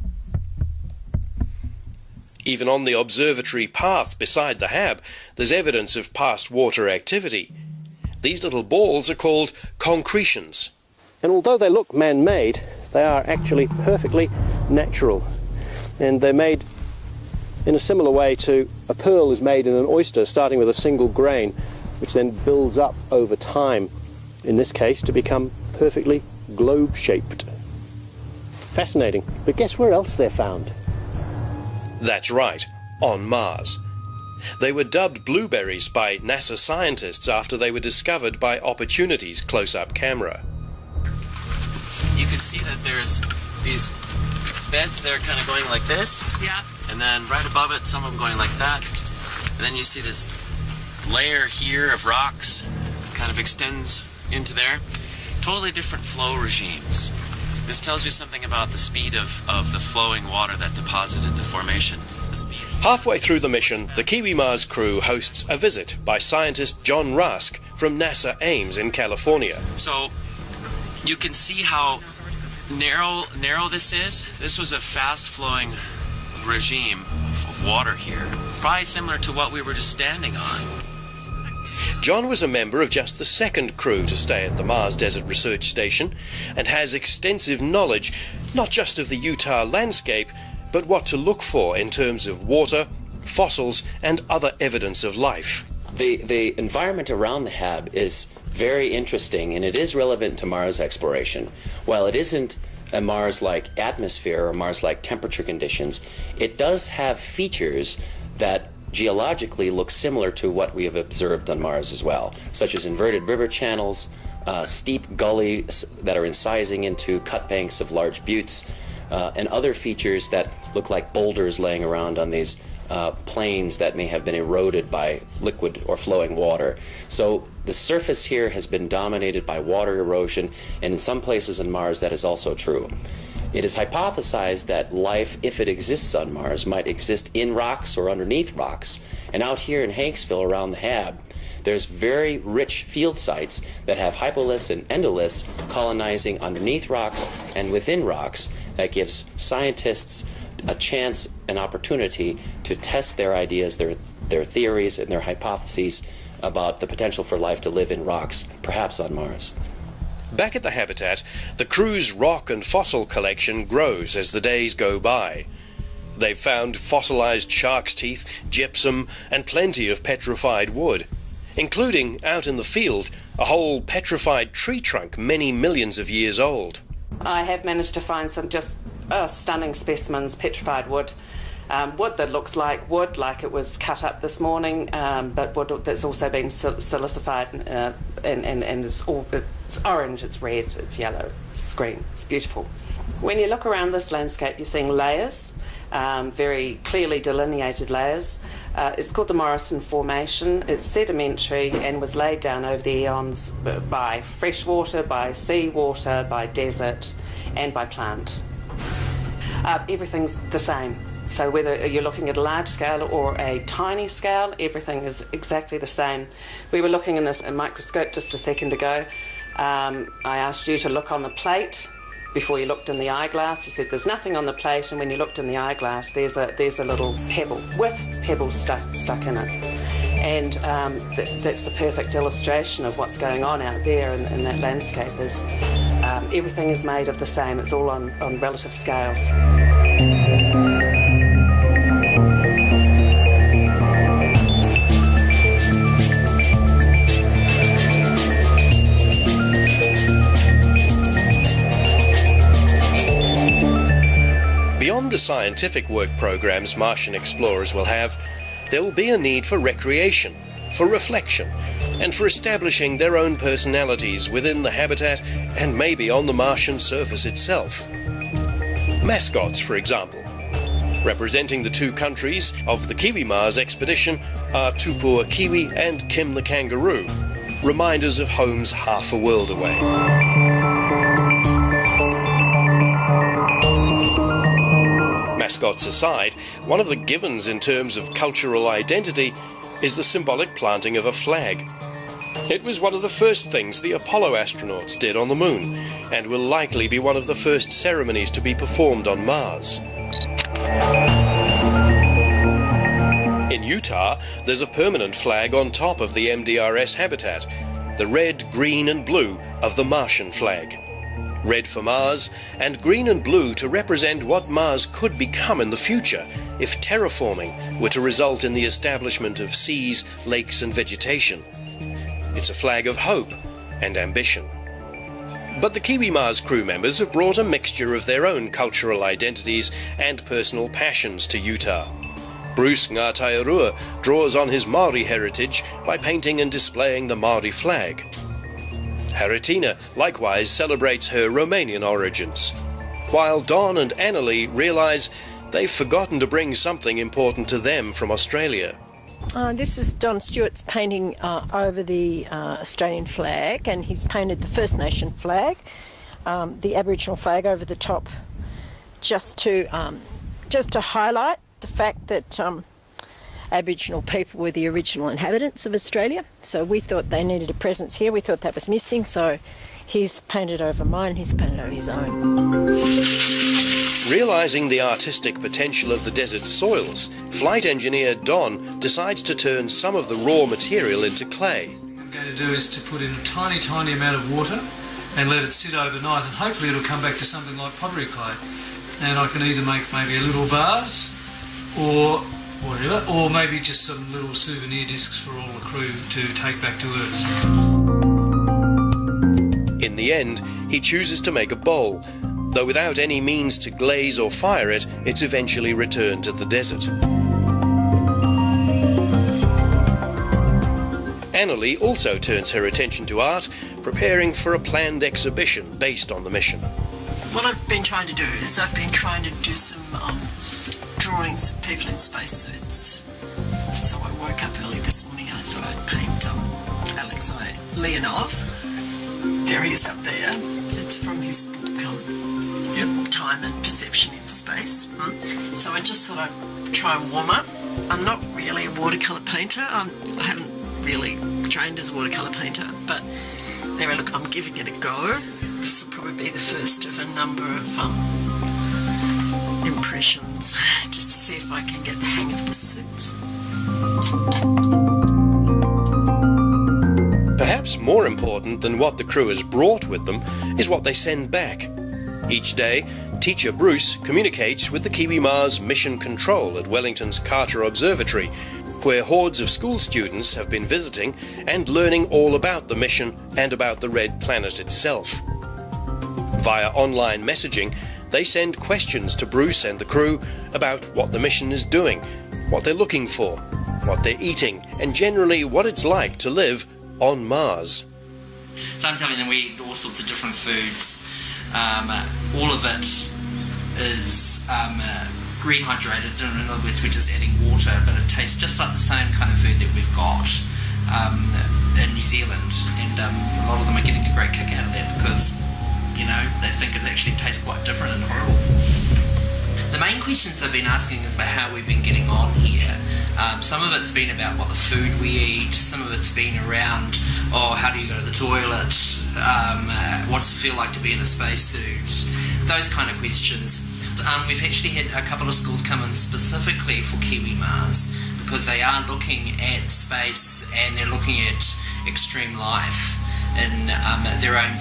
Even on the observatory path beside the HAB, there's evidence of past water activity. These little balls are called concretions. And although they look man-made, they are actually perfectly natural. And they're made in a similar way to a pearl is made in an oyster, starting with a single grain, which then builds up over time, in this case, to become perfectly globe-shaped. Fascinating. But guess where else they're found? That's right, on Mars. They were dubbed blueberries by NASA scientists after they were discovered by Opportunity's close-up camera. You can see that there's these beds there kind of going like this. Yeah. And then right above it, some of them going like that. And then you see this layer here of rocks kind of extends into there. Totally different flow regimes. This tells you something about the speed of the flowing water that deposited the formation. Halfway through the mission, the Kiwi Mars crew hosts a visit by scientist John Rusk from NASA Ames in California. So you can see how narrow this is. This was a fast-flowing regime of water here, probably similar to what we were just standing on. John was a member of just the second crew to stay at the Mars Desert Research Station and has extensive knowledge not just of the Utah landscape, but what to look for in terms of water, fossils and other evidence of life. The environment around the HAB is very interesting, and it is relevant to Mars exploration. While it isn't a Mars-like atmosphere or Mars-like temperature conditions, it does have features that geologically look similar to what we have observed on Mars as well, such as inverted river channels, steep gullies that are incising into cut banks of large buttes, and other features that look like boulders laying around on these plains that may have been eroded by liquid or flowing water. So the surface here has been dominated by water erosion, and in some places on Mars that is also true. It is hypothesized that life, if it exists on Mars, might exist in rocks or underneath rocks. And out here in Hanksville around the HAB, there's very rich field sites that have hypoliths and endoliths colonizing underneath rocks and within rocks. That gives scientists a chance, an opportunity to test their ideas, their theories and their hypotheses about the potential for life to live in rocks, perhaps on Mars. Back at the habitat, the crew's rock and fossil collection grows as the days go by. They've found fossilized shark's teeth, gypsum, and plenty of petrified wood, including, out in the field, a whole petrified tree trunk many millions of years old. I have managed to find some just stunning specimens, petrified wood. Wood that looks like wood, like it was cut up this morning, but wood that's also been silicified and it's orange, it's red, it's yellow, it's green, it's beautiful. When you look around this landscape, you're seeing layers, very clearly delineated layers. It's called the Morrison Formation. It's sedimentary and was laid down over the eons by freshwater, by seawater, by desert, and by plant. Everything's the same. So whether you're looking at a large scale or a tiny scale, everything is exactly the same. We were looking in this microscope just a second ago. I asked you to look on the plate before you looked in the eyeglass. You said there's nothing on the plate, and when you looked in the eyeglass, there's a little pebble with pebbles stuck in it. And that's the perfect illustration of what's going on out there in that landscape. Is everything is made of the same. It's all on relative scales. Beyond the scientific work programs Martian explorers will have, there will be a need for recreation, for reflection, and for establishing their own personalities within the habitat and maybe on the Martian surface itself. Mascots, for example. Representing the two countries of the Kiwi Mars expedition are Tupua Kiwi and Kim the kangaroo, reminders of homes half a world away. Mascots aside, one of the givens in terms of cultural identity is the symbolic planting of a flag. It was one of the first things the Apollo astronauts did on the moon, and will likely be one of the first ceremonies to be performed on Mars. In Utah, there's a permanent flag on top of the MDRS habitat, the red, green and blue of the Martian flag. Red for Mars, and green and blue to represent what Mars could become in the future if terraforming were to result in the establishment of seas, lakes and vegetation. It's a flag of hope and ambition. But the Kiwi Mars crew members have brought a mixture of their own cultural identities and personal passions to Utah. Bruce Ngātairua draws on his Māori heritage by painting and displaying the Māori flag. Haritina likewise celebrates her Romanian origins, while Don and Annalie realise they've forgotten to bring something important to them from Australia. This is Don Stewart's painting over the Australian flag, and he's painted the First Nation flag, the Aboriginal flag over the top, just to highlight the fact that Aboriginal people were the original inhabitants of Australia, so we thought they needed a presence here. We thought that was missing, so he's painted over mine, he's painted over his own. Realising the artistic potential of the desert soils, flight engineer Don decides to turn some of the raw material into clay. What I'm going to do is to put in a tiny, tiny amount of water and let it sit overnight, and hopefully it'll come back to something like pottery clay. And I can either make maybe a little vase or whatever, or maybe just some little souvenir discs for all the crew to take back to Earth. In the end, he chooses to make a bowl, though without any means to glaze or fire it, it's eventually returned to the desert. Annalie also turns her attention to art, preparing for a planned exhibition based on the mission. What I've been trying to do is I've been trying to do some drawings of people in spacesuits. So I woke up early this morning and I thought I'd paint Alexei Leonov. There he is up there. It's from his book, Time and Perception in Space. So I just thought I'd try and warm up. I'm not really a watercolour painter. I haven't really trained as a watercolour painter, but anyway, look, I'm giving it a go. This will probably be the first of a number of impressions, just to see if I can get the hang of the suits. Perhaps more important than what the crew has brought with them is what they send back. Each day, teacher Bruce communicates with the Kiwi Mars Mission Control at Wellington's Carter Observatory, where hordes of school students have been visiting and learning all about the mission and about the Red Planet itself. Via online messaging, they send questions to Bruce and the crew about what the mission is doing, what they're looking for, what they're eating, and generally what it's like to live on Mars. So I'm telling them we eat all sorts of different foods. All of it is rehydrated. In other words, we're just adding water, but it tastes just like the same kind of food that we've got in New Zealand. And a lot of them are getting a great kick out of that because, they think it actually tastes quite different and horrible. The main questions I've been asking is about how we've been getting on here. Some of it's been about what the food we eat, some of it's been around, how do you go to the toilet, what's it feel like to be in a spacesuit, those kind of questions. We've actually had a couple of schools come in specifically for Kiwi Mars because they are looking at space and they're looking at extreme life in their own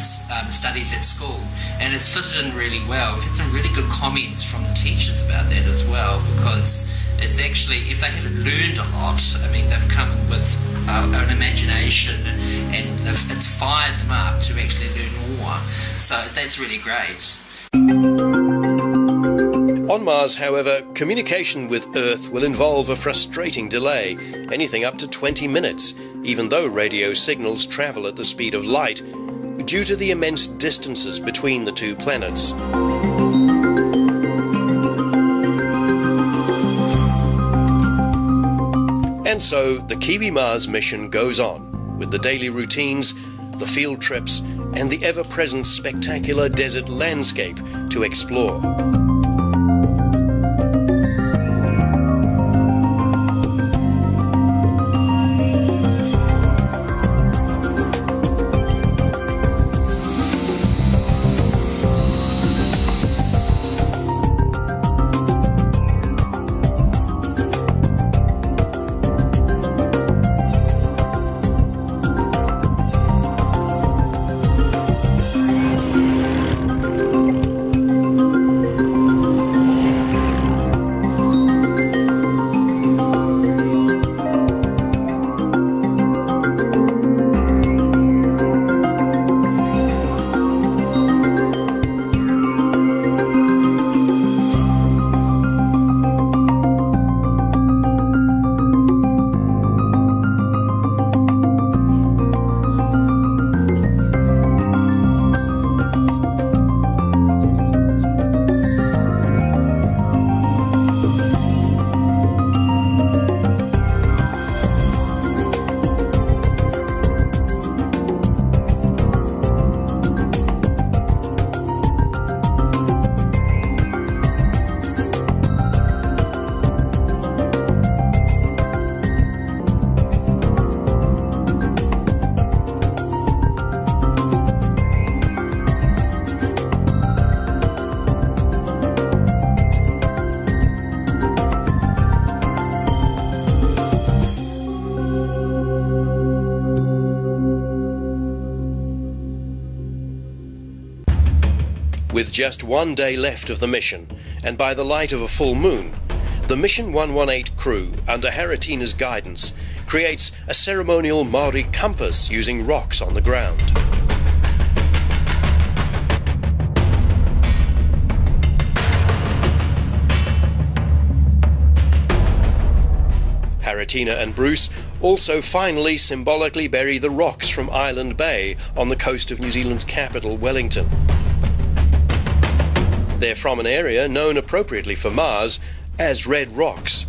studies at school, and it's fitted in really well. We've had some really good comments from the teachers about that as well, because it's actually, if they haven't learned a lot, they've come in with an imagination and it's fired them up to actually learn more, so that's really great. On Mars, however, communication with Earth will involve a frustrating delay, anything up to 20 minutes, even though radio signals travel at the speed of light, due to the immense distances between the two planets. And so the Kiwi Mars mission goes on, with the daily routines, the field trips, and the ever-present spectacular desert landscape to explore. With just 1 day left of the mission, and by the light of a full moon, the Mission 118 crew, under Haritina's guidance, creates a ceremonial Maori compass using rocks on the ground. Haritina and Bruce also finally symbolically bury the rocks from Island Bay on the coast of New Zealand's capital, Wellington. They're from an area known appropriately for Mars as Red Rocks.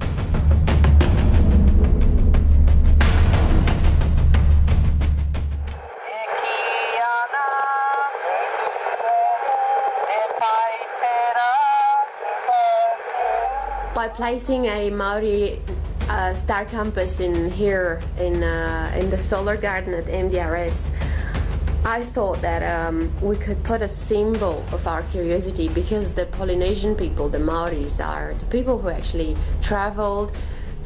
By placing a Maori star compass in here in the solar garden at MDRS, I thought that we could put a symbol of our curiosity, because the Polynesian people, the Maoris, are the people who actually traveled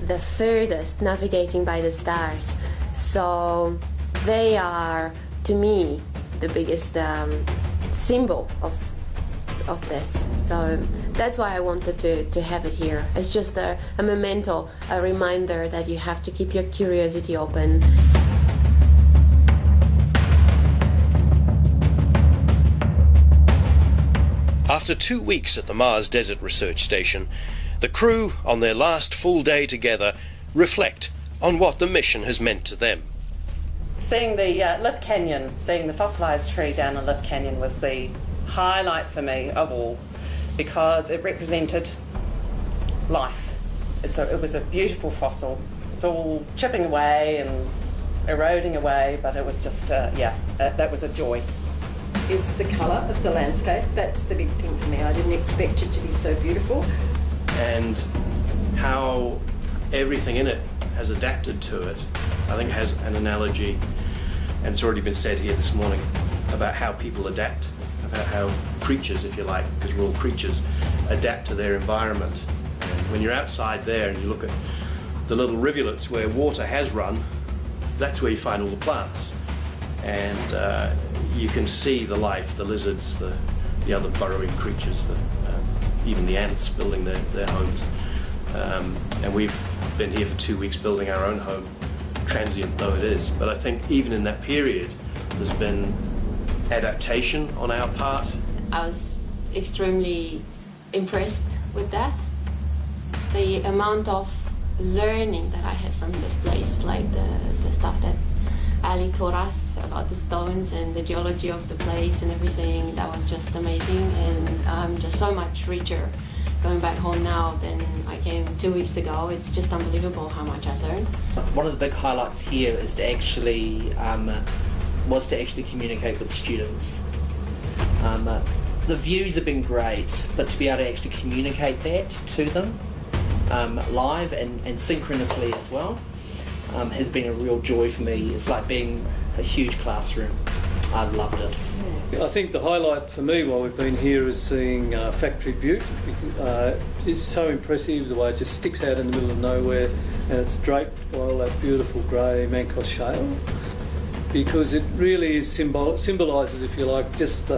the furthest navigating by the stars. So they are, to me, the biggest symbol of this. So that's why I wanted to have it here. It's just a memento, a reminder that you have to keep your curiosity open. After 2 weeks at the Mars Desert Research Station, the crew, on their last full day together, reflect on what the mission has meant to them. Seeing the Lift Canyon, seeing the fossilised tree down in Lift Canyon was the highlight for me of all, because it represented life. It was a beautiful fossil. It's all chipping away and eroding away, but it was just, that was a joy. Is the colour of the landscape. That's the big thing for me. I didn't expect it to be so beautiful. And how everything in it has adapted to it, I think has an analogy, and it's already been said here this morning, about how people adapt, about how creatures, if you like, because we're all creatures, adapt to their environment. And when you're outside there and you look at the little rivulets where water has run, that's where you find all the plants. And you can see the life, the lizards, the other burrowing creatures, even the ants building their homes. And we've been here for 2 weeks building our own home, transient though it is. But I think even in that period, there's been adaptation on our part. I was extremely impressed with that. The amount of learning that I had from this place, like the stuff that Ali taught us about the stones and the geology of the place and everything, that was just amazing, and I'm just so much richer going back home now than I came 2 weeks ago. It's just unbelievable how much I've learned. One of the big highlights here is to actually communicate with the students. The views have been great, but to be able to actually communicate that to them live and synchronously as well has been a real joy for me. It's like being a huge classroom. I loved it. I think the highlight for me while we've been here is seeing Factory Butte. It's so impressive the way it just sticks out in the middle of nowhere, and it's draped by all that beautiful grey Mancos shale, because it really is symbolises, if you like, just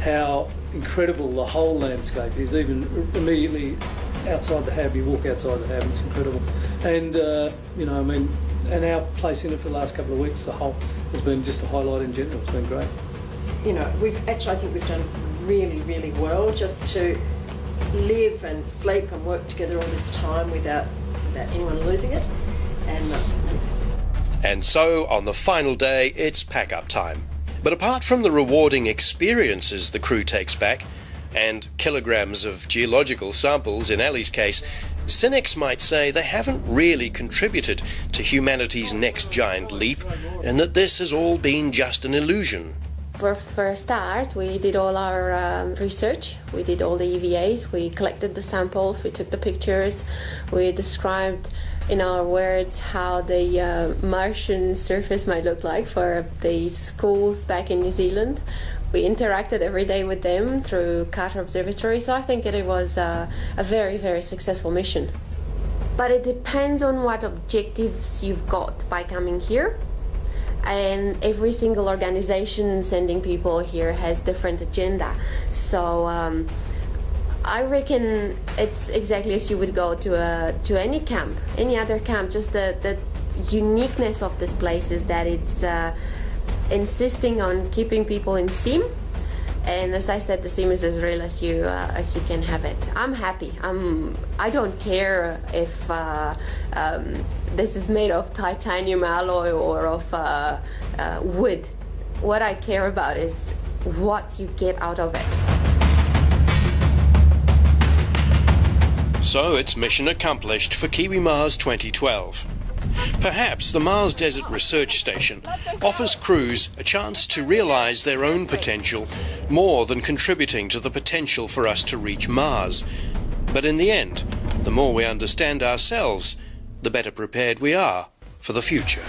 how incredible the whole landscape is. Even immediately outside the hab, you walk outside the hab, it's incredible. And and our place in it for the last couple of weeks, the whole has been just a highlight in general. It's been great. I think we've done really, really well just to live and sleep and work together all this time without anyone losing it. And so, on the final day, it's pack-up time. But apart from the rewarding experiences the crew takes back, and kilograms of geological samples in Ali's case, cynics might say they haven't really contributed to humanity's next giant leap, and that this has all been just an illusion. For a start, we did all our research. We did all the EVAs. We collected the samples. We took the pictures. We described in our words how the Martian surface might look like for the schools back in New Zealand. We interacted every day with them through Carter Observatory, so I think it was a very, very successful mission. But it depends on what objectives you've got by coming here. And every single organization sending people here has different agenda. So I reckon it's exactly as you would go to any camp, any other camp. Just the uniqueness of this place is that it's insisting on keeping people in SIM. And as I said, the SIM is as real as you can have it. I'm happy. I don't care if this is made of titanium alloy or of wood. What I care about is what you get out of it. So it's mission accomplished for Kiwi Mars 2012. Perhaps the Mars Desert Research Station offers crews a chance to realise their own potential more than contributing to the potential for us to reach Mars. But in the end, the more we understand ourselves, the better prepared we are for the future.